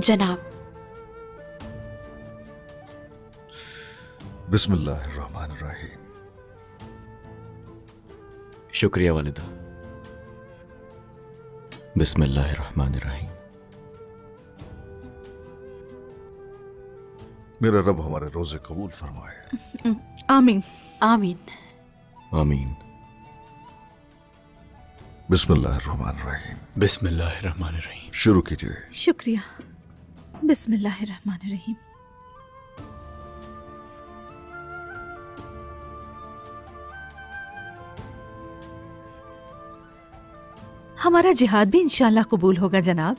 जनाब। बिस्मिल्लाहिर्रहमानिर्रहीम। शुक्रिया वालिदा। बिस्मिल्लाहिर्रहमानिर्रहीम। मेरा रब हमारे रोजे कबूल फरमाए। आमीन आमीन आमीन। बिस्मिल्लाहिर्रहमानिर्रहीम। बिस्मिल्लाहिर्रहमानिर्रहीम। शुरू कीजिए। शुक्रिया। बिस्मिल्लाहिर्रहमानिर्रहीम। हमारा जिहाद भी इंशाल्लाह कबूल होगा जनाब।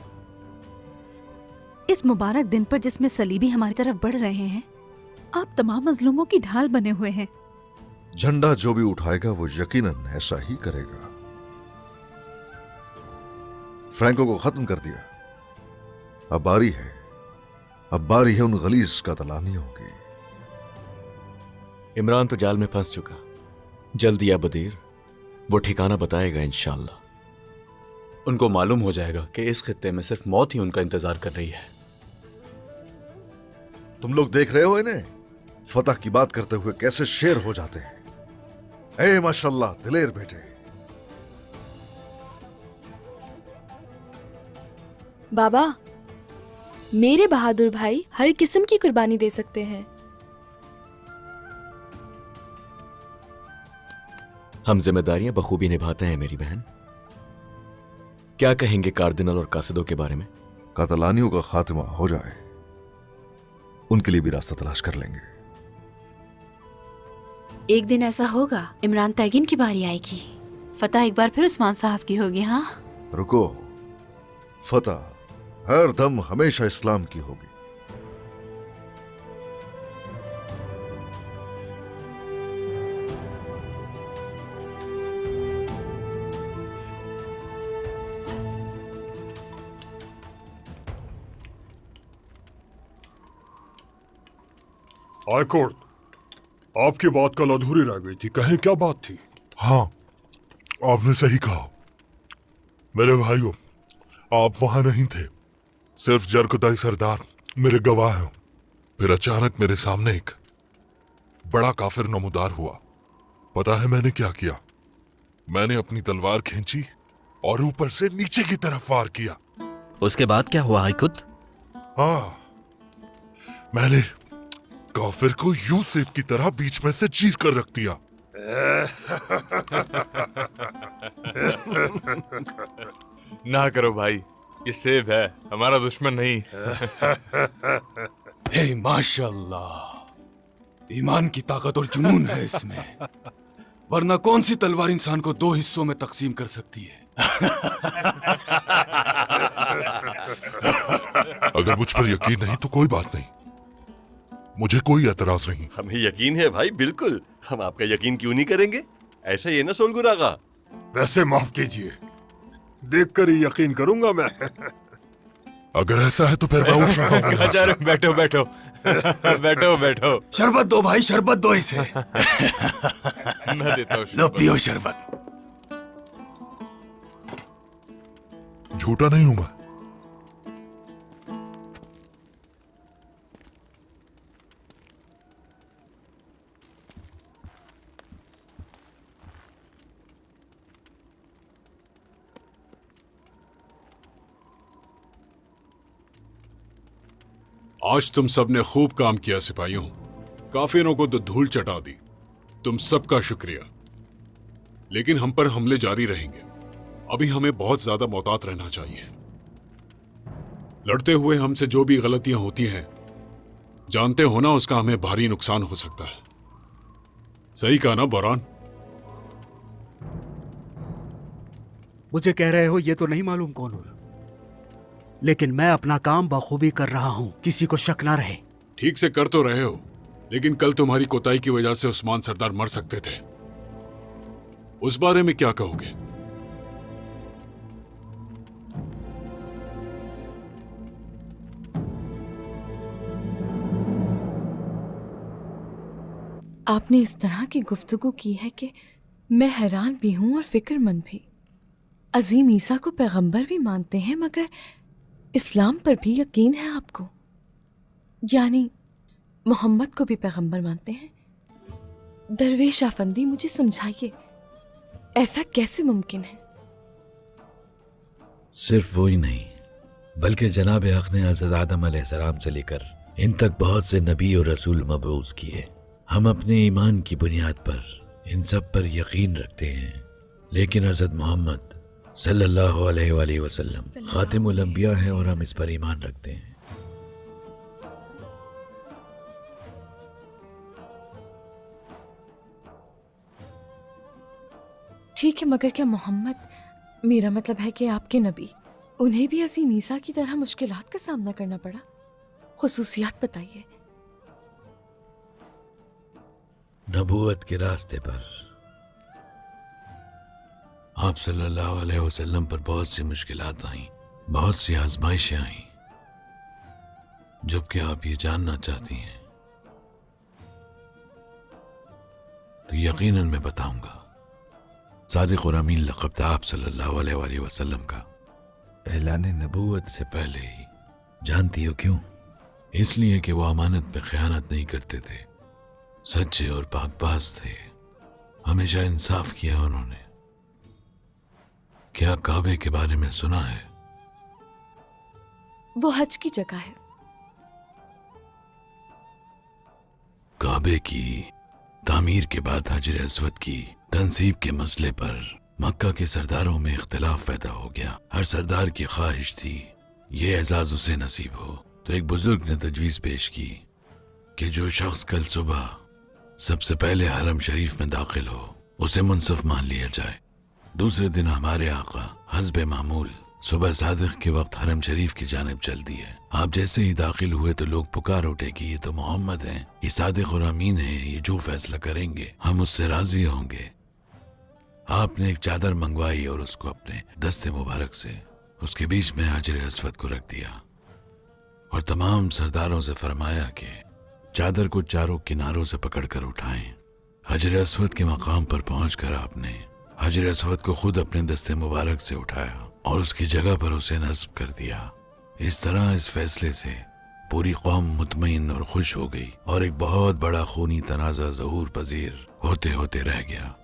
इस मुबारक दिन पर जिसमें सलीबी हमारी तरफ बढ़ रहे हैं, आप तमाम मजलूमों की ढाल बने हुए हैं। झंडा जो भी उठाएगा वो यकीनन ऐसा ही करेगा। फ्रैंको को खत्म कर दिया। अब बारी है उन गलीज कातलानियों की। इमरान तो जाल में फंस चुका। जल्दी या बदेर वो ठिकाना बताएगा इंशाल्लाह। उनको मालूम हो जाएगा कि इस खित्ते में सिर्फ मौत ही उनका इंतजार कर रही है। तुम लोग देख रहे हो इन्हें फतह की बात करते हुए कैसे शेर हो जाते हैं। ए माशाल्लाह दिलेर बेटे। बाबा, मेरे बहादुर भाई हर किस्म की कुर्बानी दे सकते हैं। हम जिम्मेदारियां बखूबी निभाते हैं मेरी बहन। क्या कहेंगे कार्दिनल और कासिदों के बारे में? कातलानियों का खात्मा हो जाए, उनके लिए भी रास्ता तलाश कर लेंगे। एक दिन ऐसा होगा, इमरान तैगिन की बारी आएगी। फतह एक बार फिर उस्मान साहब की होगी। हाँ रुको, फतह हर दम हमेशा इस्लाम की होगी। हाईकोर्ट, आपकी बात कल अधूरी रह गई थी। कहें क्या बात थी? हाँ, आपने सही कहा। मेरे भाइयों, आप वहां नहीं थे। सिर्फ जरकुताई सरदार मेरे गवाह हैं। फिर अचानक मेरे सामने एक बड़ा काफिर नमूदार हुआ। पता है मैंने क्या किया? मैंने अपनी तलवार खींची और ऊपर से नीचे की तरफ वार किया। उसके बाद क्या हुआ हाइकुत? हाँ, मैंने काफिर को यूसुफ की तरह बीच में से चीर कर रख दिया। ना करो भाई, ये सेब है, हमारा दुश्मन नहीं। हे माशाल्लाह, ईमान की ताकत और जुनून है इसमें, वरना कौन सी तलवार इंसान को 2 हिस्सों में तकसीम कर सकती है। अगर मुझ पर यकीन नहीं तो कोई बात नहीं, मुझे कोई एतराज नहीं। हमें यकीन है भाई, बिल्कुल। हम आपका यकीन क्यों नहीं करेंगे? ऐसा ही है ना सोलगुर आगा? वैसे माफ कीजिए, देखकर ही यकीन करूंगा मैं। अगर ऐसा है तो फिर मैं उठ रहा हूं। जा रहे, बैठो बैठो बैठो बैठो। शरबत दो भाई, शरबत दो इसे। मैं देता हूँ। लो पियो शरबत। झूठा नहीं हूं मैं। आज तुम सबने खूब काम किया सिपाहियों, काफिरों को तो धूल चटा दी। तुम सबका शुक्रिया। लेकिन हम पर हमले जारी रहेंगे। अभी हमें बहुत ज्यादा मोहतात रहना चाहिए। लड़ते हुए हमसे जो भी गलतियां होती हैं, जानते हो ना, उसका हमें भारी नुकसान हो सकता है। सही कहा ना बोरान? मुझे कह रहे हो ये तो नहीं मालूम कौन हो, लेकिन मैं अपना काम बखूबी कर रहा हूं, किसी को शक ना रहे। ठीक से कर तो रहे हो, लेकिन कल तुम्हारी कोताही की वजह से उस्मान सरदार मर सकते थे। उस बारे में क्या कहोगे? आपने इस तरह की गुफ्तगू की है कि मैं हैरान भी हूं और फिक्रमंद भी। अजीम ईसा को पैगंबर भी मानते हैं, मगर इस्लाम पर भी यकीन है आपको? यानी मोहम्मद को भी पैगंबर मानते हैं? दरवेश अफंदी, मुझे समझाइए, ऐसा कैसे मुमकिन है? सिर्फ वो ही नहीं, बल्कि जनाब हक ने हज़रत आदम अलैहिस्सलाम से लेकर इन तक बहुत से नबी और रसूल मबऊस किए। हम अपने ईमान की बुनियाद पर इन सब पर यकीन रखते हैं, लेकिन हज़रत मोहम्मद सल्लल्लाहु अलैहि वसल्लम खातिमुल अंबिया हैं और हम इस पर ईमान रखते हैं। ठीक है, मगर क्या मोहम्मद, मेरा मतलब है कि आपके नबी, उन्हें भी अजीम ईसा की तरह मुश्किलात का सामना करना पड़ा? खुसूसियात बताइए। नबूवत के रास्ते पर आप सल्लल्लाहु अलैहि वसल्लम पर बहुत सी मुश्किलात आईं, बहुत सी आजमाइशें आईं। जबकि आप ये जानना चाहती हैं तो यकीनन मैं बताऊंगा। सादिक और अमीन लक़ब था आप सल्लल्लाहु अलैहि वसल्लम का ऐलान नबूवत से पहले ही। जानती हो क्यों? इसलिए कि वो अमानत पे खयानत नहीं करते थे, सच्चे और पाकबाज थे, हमेशा इंसाफ किया उन्होंने। क्या काबे के बारे में सुना है? वो हज की जगह है। काबे की तामीर के बाद हजर अस्वद की तंसीब के मसले पर मक्का के सरदारों में इख्तिलाफ पैदा हो गया। हर सरदार की ख्वाहिश थी ये एजाज उसे नसीब हो। तो एक बुजुर्ग ने तजवीज पेश की कि जो शख्स कल सुबह सबसे पहले हरम शरीफ में दाखिल हो उसे मुनसफ मान लिया जाए। दूसरे दिन हमारे आका हस्बे मामूल सुबह सादिक के वक्त हरम शरीफ की जानिब चल दिए। आप जैसे ही दाखिल हुए तो लोग पुकार उठे कि ये तो मोहम्मद हैं, ये सादिक और अमीन हैं, ये जो फैसला करेंगे हम उससे राजी होंगे। आपने एक चादर मंगवाई और उसको अपने दस्ते मुबारक से उसके बीच में हजर अस्वद को रख दिया और तमाम सरदारों से फरमाया कि चादर को चारों किनारों से पकड़कर उठाएं। हजर अस्वद के मकाम पर पहुंचकर आपने हजर अस्वद को खुद अपने दस्ते मुबारक से उठाया और उसकी जगह पर उसे नस्ब कर दिया। इस तरह इस फैसले से पूरी कौम मुतमईन और खुश हो गई और एक बहुत बड़ा खूनी तनाज़ा ज़हूर पजीर होते होते रह गया।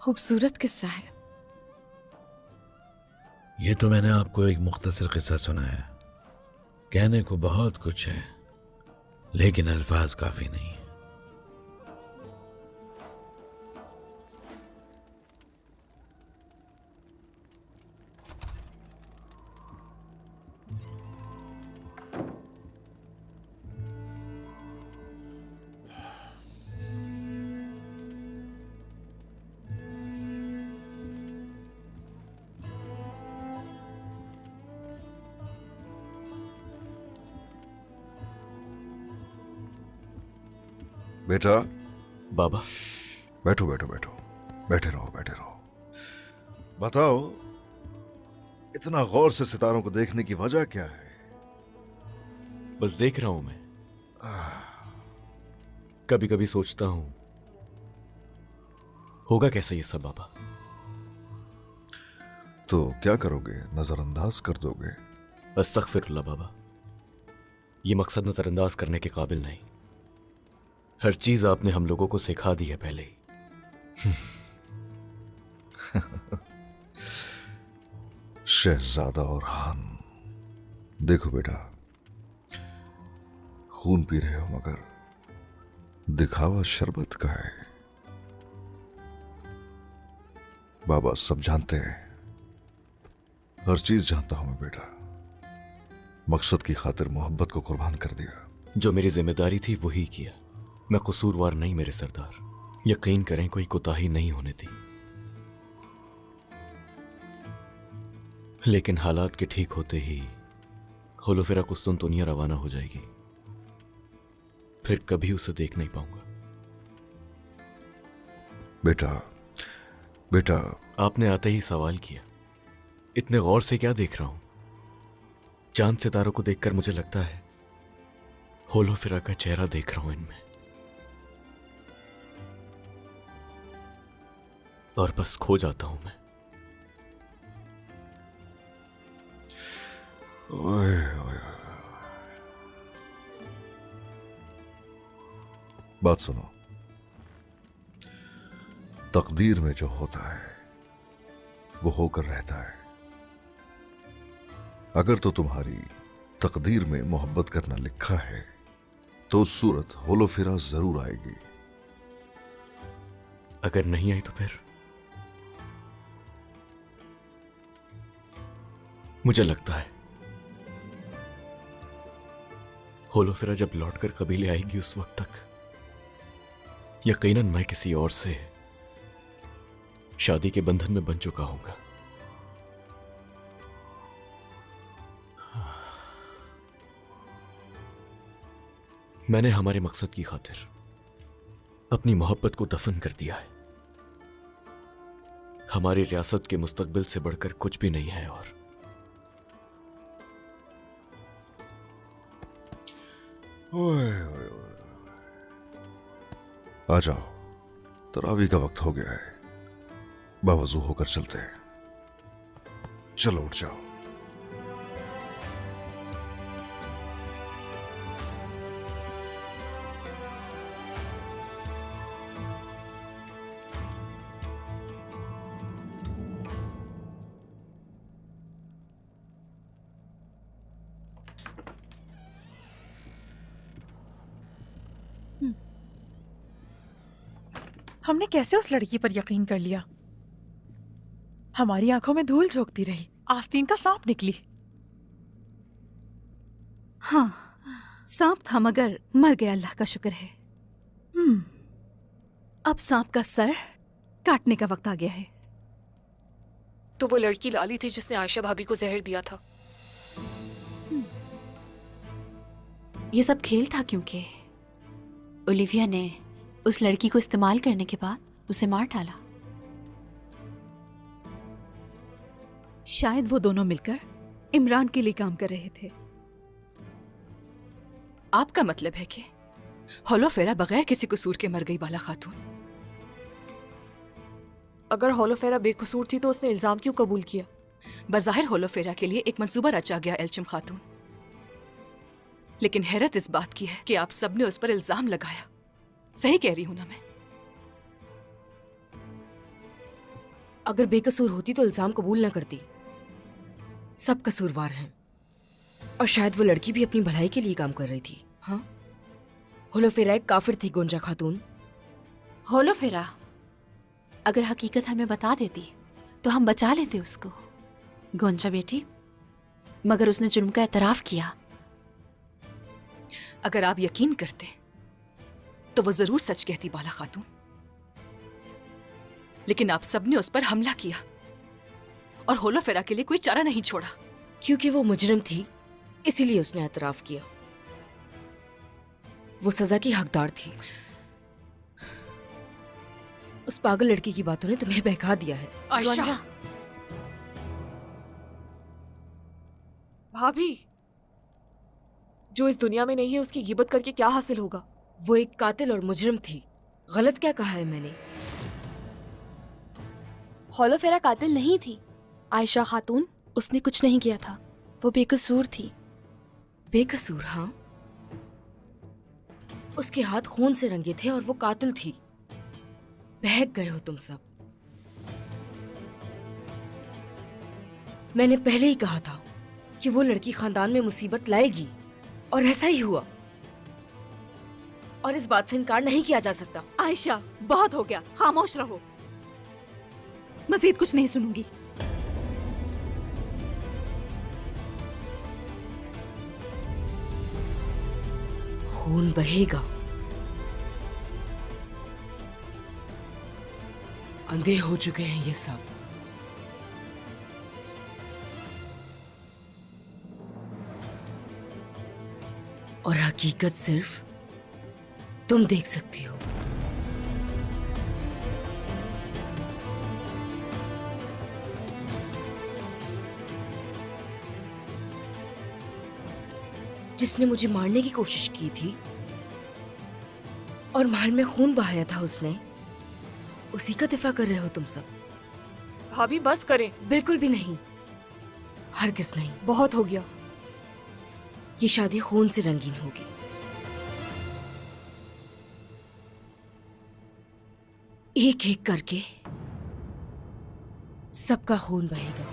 खूबसूरत किस्सा है। ये तो मैंने आपको एक मुख्तसर किस्सा सुनाया। कहने को बहुत कुछ है, लेकिन अल्फाज काफी नहीं। बेटा। बाबा। बैठो बैठो बैठो, बैठे रहो बैठे रहो। बताओ, इतना गौर से सितारों को देखने की वजह क्या है? बस देख रहा हूं मैं। कभी कभी सोचता हूं होगा कैसे ये सब बाबा। तो क्या करोगे? नजरअंदाज कर दोगे? अस्तगफिरुल्लाह बाबा, ये मकसद नजरअंदाज करने के काबिल नहीं। हर चीज आपने हम लोगों को सिखा दी है पहले ही। शहजादा और हान, देखो बेटा, खून पी रहे हो मगर दिखावा शरबत का है। बाबा सब जानते हैं, हर चीज जानता हूं मैं बेटा। मकसद की खातिर मोहब्बत को कुर्बान कर दिया। जो मेरी जिम्मेदारी थी वही किया। मैं कसूरवार नहीं मेरे सरदार, यकीन करें कोई कोताही नहीं होने दी। लेकिन हालात के ठीक होते ही होलोफेरा कुस्तुनतुनिया रवाना हो जाएगी, फिर कभी उसे देख नहीं पाऊंगा। बेटा बेटा, आपने आते ही सवाल किया। इतने गौर से क्या देख रहा हूं? चांद सितारों को देखकर मुझे लगता है होलोफेरा का चेहरा देख रहा हूं इनमें, और बस खो जाता हूं मैं। ओए ओए, बात सुनो। तकदीर में जो होता है वो होकर रहता है। अगर तो तुम्हारी तकदीर में मोहब्बत करना लिखा है तो उस सूरत होलोफेरा जरूर आएगी। अगर नहीं आई तो फिर? मुझे लगता है होलोफेरा जब लौटकर कबीले आएगी उस वक्त तक यकीनन मैं किसी और से शादी के बंधन में बन चुका हूंगा। मैंने हमारे मकसद की खातिर अपनी मोहब्बत को दफन कर दिया है। हमारी रियासत के मुस्तकबिल से बढ़कर कुछ भी नहीं है। और ओए ओए ओए, आ जाओ, तरावी का वक्त हो गया है। बावजू होकर चलते हैं। चलो उठ जाओ। हमने कैसे उस लड़की पर यकीन कर लिया? हमारी आंखों में धूल झोंकती रही, आस्तीन का सांप निकली। हाँ, सांप था मगर मर गया, अल्लाह का शुक्र है। अब सांप का सर काटने का वक्त आ गया है। तो वो लड़की लाली थी जिसने आयशा भाभी को जहर दिया था। ये सब खेल था क्योंकि ओलिविया ने उस लड़की को इस्तेमाल करने के बाद उसे मार डाला। शायद वो दोनों मिलकर इमरान के लिए काम कर रहे थे। आपका मतलब है कि होलोफेरा बगैर किसी कसूर के मर गई बाला खातून? अगर होलोफेरा बेकसूर थी तो उसने इल्जाम क्यों कबूल किया? बज़ाहिर होलोफेरा के लिए एक मंसूबा रचा गया एल्चिम खातून, लेकिन हैरत इस बात की है कि आप सबने उस पर इल्जाम लगाया। सही कह रही हूं ना मैं? अगर बेकसूर होती तो इल्जाम कबूल न करती। सब कसूरवार हैं और शायद वो लड़की भी अपनी भलाई के लिए काम कर रही थी। हाँ, होलोफेरा एक काफिर थी गोंजा खातून। होलोफेरा अगर हकीकत हमें बता देती तो हम बचा लेते उसको। गोंजा बेटी, मगर उसने जुर्म का एतराफ किया। अगर आप यकीन करते तो वो जरूर सच कहती बाला खातून, लेकिन आप सबने उस पर हमला किया और होलोफेरा के लिए कोई चारा नहीं छोड़ा। क्योंकि वो मुजरिम थी इसीलिए उसने एतराफ किया। वो सजा की हकदार थी। उस पागल लड़की की बातों ने तुम्हें बहका दिया है। आयशा, भाभी, जो इस दुनिया में नहीं है उसकी गिबत करके क्या हासिल होगा? वो एक कातिल और मुजरिम थी। गलत क्या कहा है मैंने? होलोफेरा कातिल नहीं थी आयशा खातून। उसने कुछ नहीं किया था, वो बेकसूर थी। बेकसूर? हाँ, उसके हाथ खून से रंगे थे और वो कातिल थी। बहक गए हो तुम सब। मैंने पहले ही कहा था कि वो लड़की खानदान में मुसीबत लाएगी और ऐसा ही हुआ। और इस बात से इनकार नहीं किया जा सकता। आयशा, बहुत हो गया, खामोश रहो। मजीद कुछ नहीं सुनूंगी। खून बहेगा, अंधे हो चुके हैं ये सब। और हकीकत सिर्फ तुम देख सकती हो। जिसने मुझे मारने की कोशिश की थी और महल में खून बहाया था उसने, उसी का दिफा कर रहे हो तुम सब। भाभी बस करें। बिल्कुल भी नहीं, हरगिज़ नहीं। बहुत हो गया। ये शादी खून से रंगीन होगी। एक एक करके सबका खून बहेगा।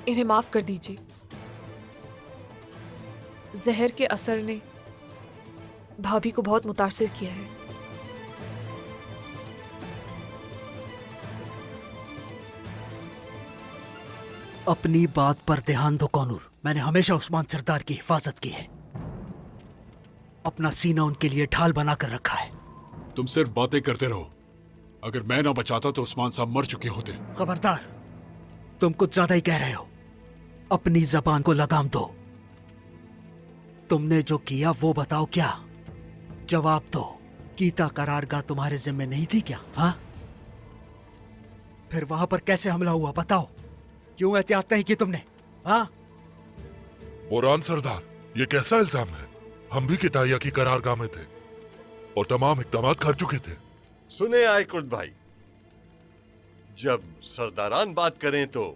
इन्हें माफ कर दीजिए। जहर के असर ने भाभी को बहुत मुतासिर किया है। अपनी बात पर ध्यान दो कौनूर। मैंने हमेशा उस्मान सरदार की हिफाजत की है, अपना सीना उनके लिए ढाल बना कर रखा है। तुम सिर्फ बातें करते रहो। अगर मैं ना बचाता तो उस्मान साहब मर चुके होते। खबरदार, तुम कुछ ज्यादा ही कह रहे हो। अपनी जबान को लगाम दो। तुमने जो किया वो बताओ क्या? जवाब दो। गीता करारगाह तुम्हारे जिम्मे नहीं थी क्या? हाँ, फिर वहां पर कैसे हमला हुआ बताओ? क्यों एहतियात नहीं की तुमने? हाँ, बोरान सरदार, ये कैसा इल्जाम है? हम भी किताया की करारगाह में थे और तमाम इकदाम कर चुके थे। सुने आए कुर्द भाई, जब सरदारान बात करें तो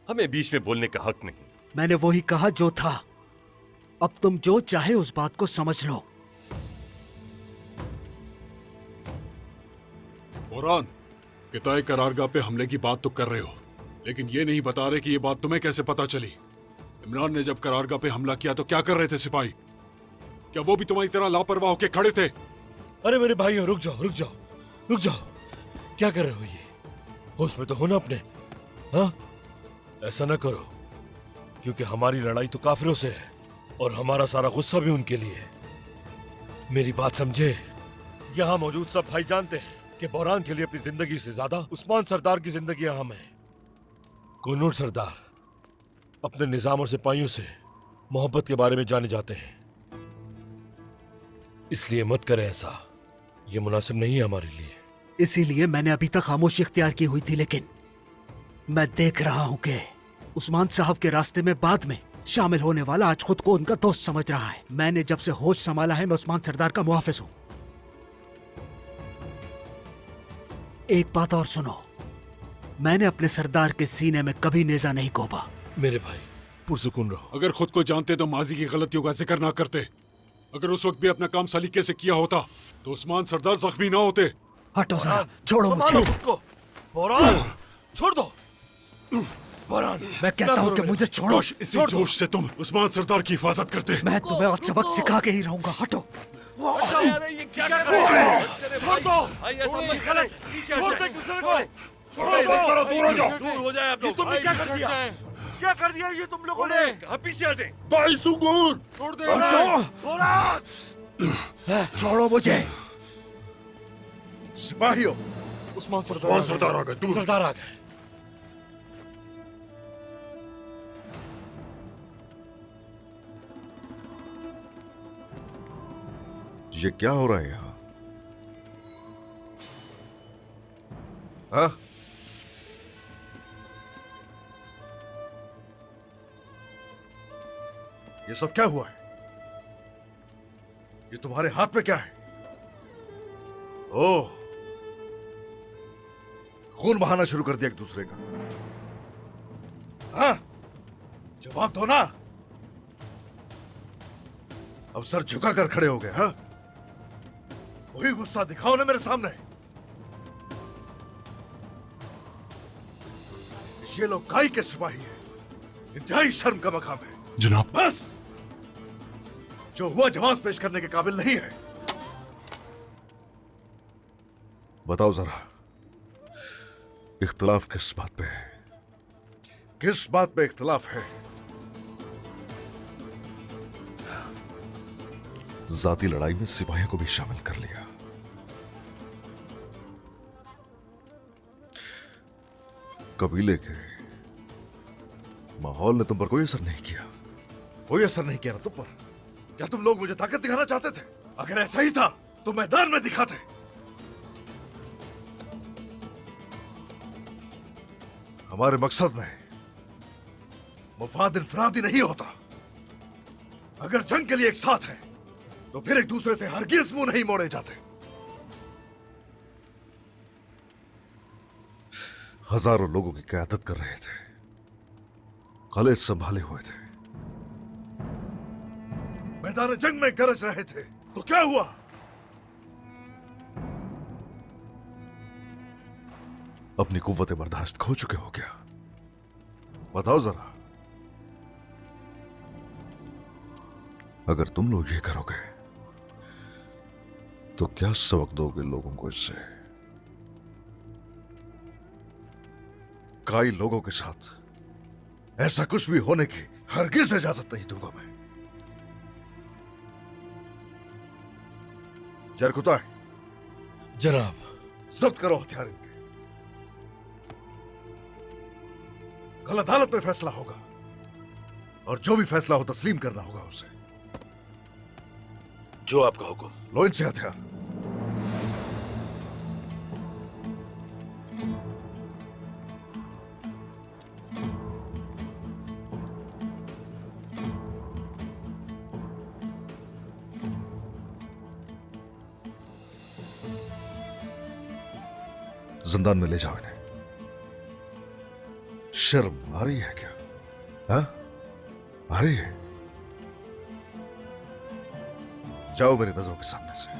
हमें बीच में बोलने का हक नहीं। मैंने वही कहा जो था। अब तुम जो चाहे उस बात को समझ लो। बोरान, किताए करारगाह पे हमले की बात तो कर रहे हो, लेकिन ये नहीं बता रहे कि ये बात तुम्हें कैसे पता चली। इमरान ने जब करारगाह पे हमला किया तो क्या कर रहे थे सिपाही? क्या वो भी तुम्हारी तरह लापरवाह होके खड़े थे? अरे मेरे भाइयों, रुक जाओ रुक जाओ रुक जाओ। क्या कर रहे हो? ये होश में तो हो ना अपने? हाँ, ऐसा ना करो, क्योंकि हमारी लड़ाई तो काफिरों से है और हमारा सारा गुस्सा भी उनके लिए है। मेरी बात समझे। यहाँ मौजूद सब भाई जानते हैं कि बोरान के लिए अपनी जिंदगी से ज्यादा उस्मान सरदार की जिंदगी अहम है। कुनूर सरदार अपने निजाम और सिपाहियों से मोहब्बत के बारे में जाने जाते हैं, इसलिए मत करें ऐसा। ये मुनासिब नहीं है हमारे लिए। इसीलिए मैंने अभी तक खामोशी इख्तियार की हुई थी, लेकिन मैं देख रहा हूं कि उस्मान साहब के रास्ते में बाद में शामिल होने वाला आज खुद को उनका दोस्त समझ रहा है। मैंने जब से होश संभाला है मैं उस्मान सरदार का मुहाफिज हूं। एक बात और सुनो, मैंने अपने सरदार के सीने में कभी नेजा नहीं कोपा। मेरे भाई पुरसुकून रहो। अगर खुद को जानते तो माजी की गलतियों का जिक्र ना करते। अगर उस वक्त भी अपना काम सलीके से किया होता तो उस्मान सरदार जख्मी ना होते। हटो जरा, छोड़ो मुझे। छोड़ दो। मैं कहता हूँ कि मुझे छोड़ो। इसी जोश से तुम उस्मान सरदार की हिफाजत करते। मैं तुम्हें आज सबक सिखा के ही रहूंगा। हटो। ये क्या कर रहे हो? छोड़ दो। गलत। छोड़ दे दूसरे को। दूर हो जाए आप लोग। तुमने क्या कर दिया? क्या कर दिया ये तुम लोगों ने? पीछे हटे। भाई सुकून छोड़ दे। छोड़ो मुझे। सिपाहियों, उस्मान सरदार आ गए। सरदार आ गए। ये क्या हो रहा है यहाँ? हाँ? ये सब क्या हुआ है? ये तुम्हारे हाथ में क्या है? ओह, खून बहाना शुरू कर दिया एक दूसरे का। हाँ? जवाब दो ना। अब सर झुकाकर खड़े हो गए। हाँ? वही गुस्सा दिखाओ ना मेरे सामने। ये लोग गाय के सिपाही हैं। इंतहाई शर्म का मकाम है। जनाब। बस, जो हुआ जवाब पेश करने के काबिल नहीं है। बताओ जरा, इख्तिलाफ किस बात पे है? किस बात पे इख्तिलाफ है? जाती लड़ाई में सिपाहियों को भी शामिल कर लिया। कबीले के माहौल ने तुम पर कोई असर नहीं किया। कोई असर नहीं किया ना तुम पर। क्या तुम लोग मुझे ताकत दिखाना चाहते थे? अगर ऐसा ही था तो मैदान में दिखाते। हमारे मकसद में मुफाद इनफरादी नहीं होता। अगर जंग के लिए एक साथ है तो फिर एक दूसरे से हरगिज़ मुंह नहीं मोड़े जाते। हजारों लोगों की क़यादत कर रहे थे, कलेज संभाले हुए थे, मैदान जंग में गरज रहे थे, तो क्या हुआ? अपनी कुव्वत बर्दाश्त खो चुके हो क्या? बताओ जरा। अगर तुम लोग ये करोगे तो क्या सबक दोगे लोगों को इससे? कई लोगों के साथ ऐसा कुछ भी होने की हरगिज़ इजाजत नहीं दूंगा मैं। जरकुता है जनाब। जब्त करो हथियार इनके। कल अदालत में फैसला होगा और जो भी फैसला हो तस्लीम करना होगा उसे। जो आपका हुक्म। लो इनसे हथियार। जिंदान में ले जाओ इन्हें। शर्म आ रही है क्या? हाँ? आ रही है? जाओ मेरी नजरों के सामने से।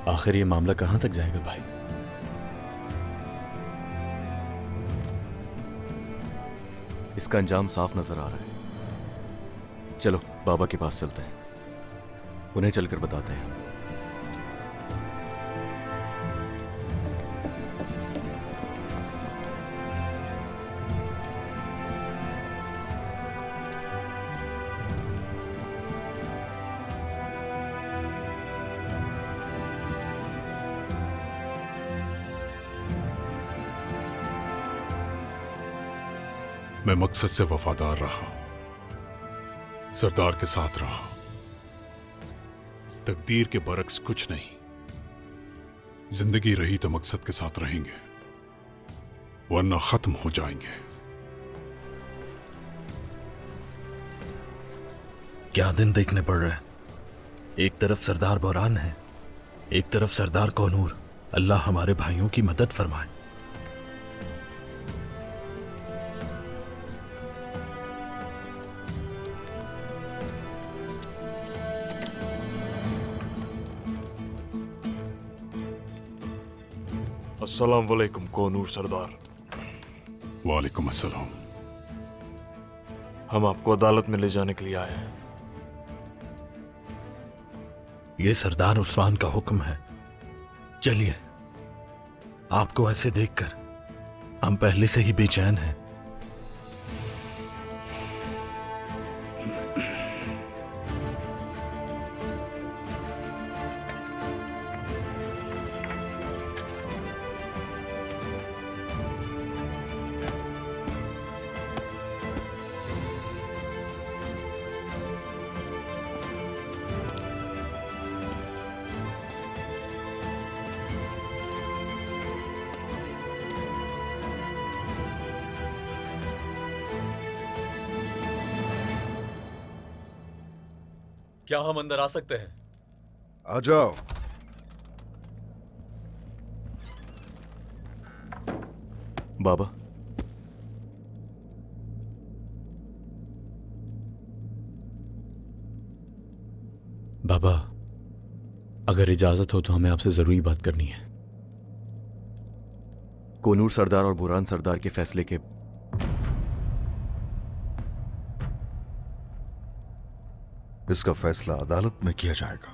आखिर ये मामला कहां तक जाएगा भाई? इसका अंजाम साफ नजर आ रहा है। चलो बाबा के पास चलते हैं, उन्हें चलकर बताते हैं। मैं मकसद से वफादार रहा, सरदार के साथ रहा। तकदीर के बरक्स कुछ नहीं, जिंदगी रही तो मकसद के साथ रहेंगे, वरना खत्म हो जाएंगे। क्या दिन देखने पड़ रहे हैं। एक तरफ सरदार बोरान है, एक तरफ सरदार कोनूर। अल्लाह हमारे भाइयों की मदद फरमाए। अस्सलाम वालेकुम कोनूर सरदार। वालेकुम अस्सलाम। हम आपको अदालत में ले जाने के लिए आए हैं। ये सरदार उस्मान का हुक्म है। चलिए, आपको ऐसे देखकर हम पहले से ही बेचैन हैं। क्या हम अंदर आ सकते हैं? आ जाओ। बाबा, बाबा, अगर इजाजत हो तो हमें आपसे जरूरी बात करनी है। कोनूर सरदार और बुरान सरदार के फैसले के इसका फैसला अदालत में किया जाएगा।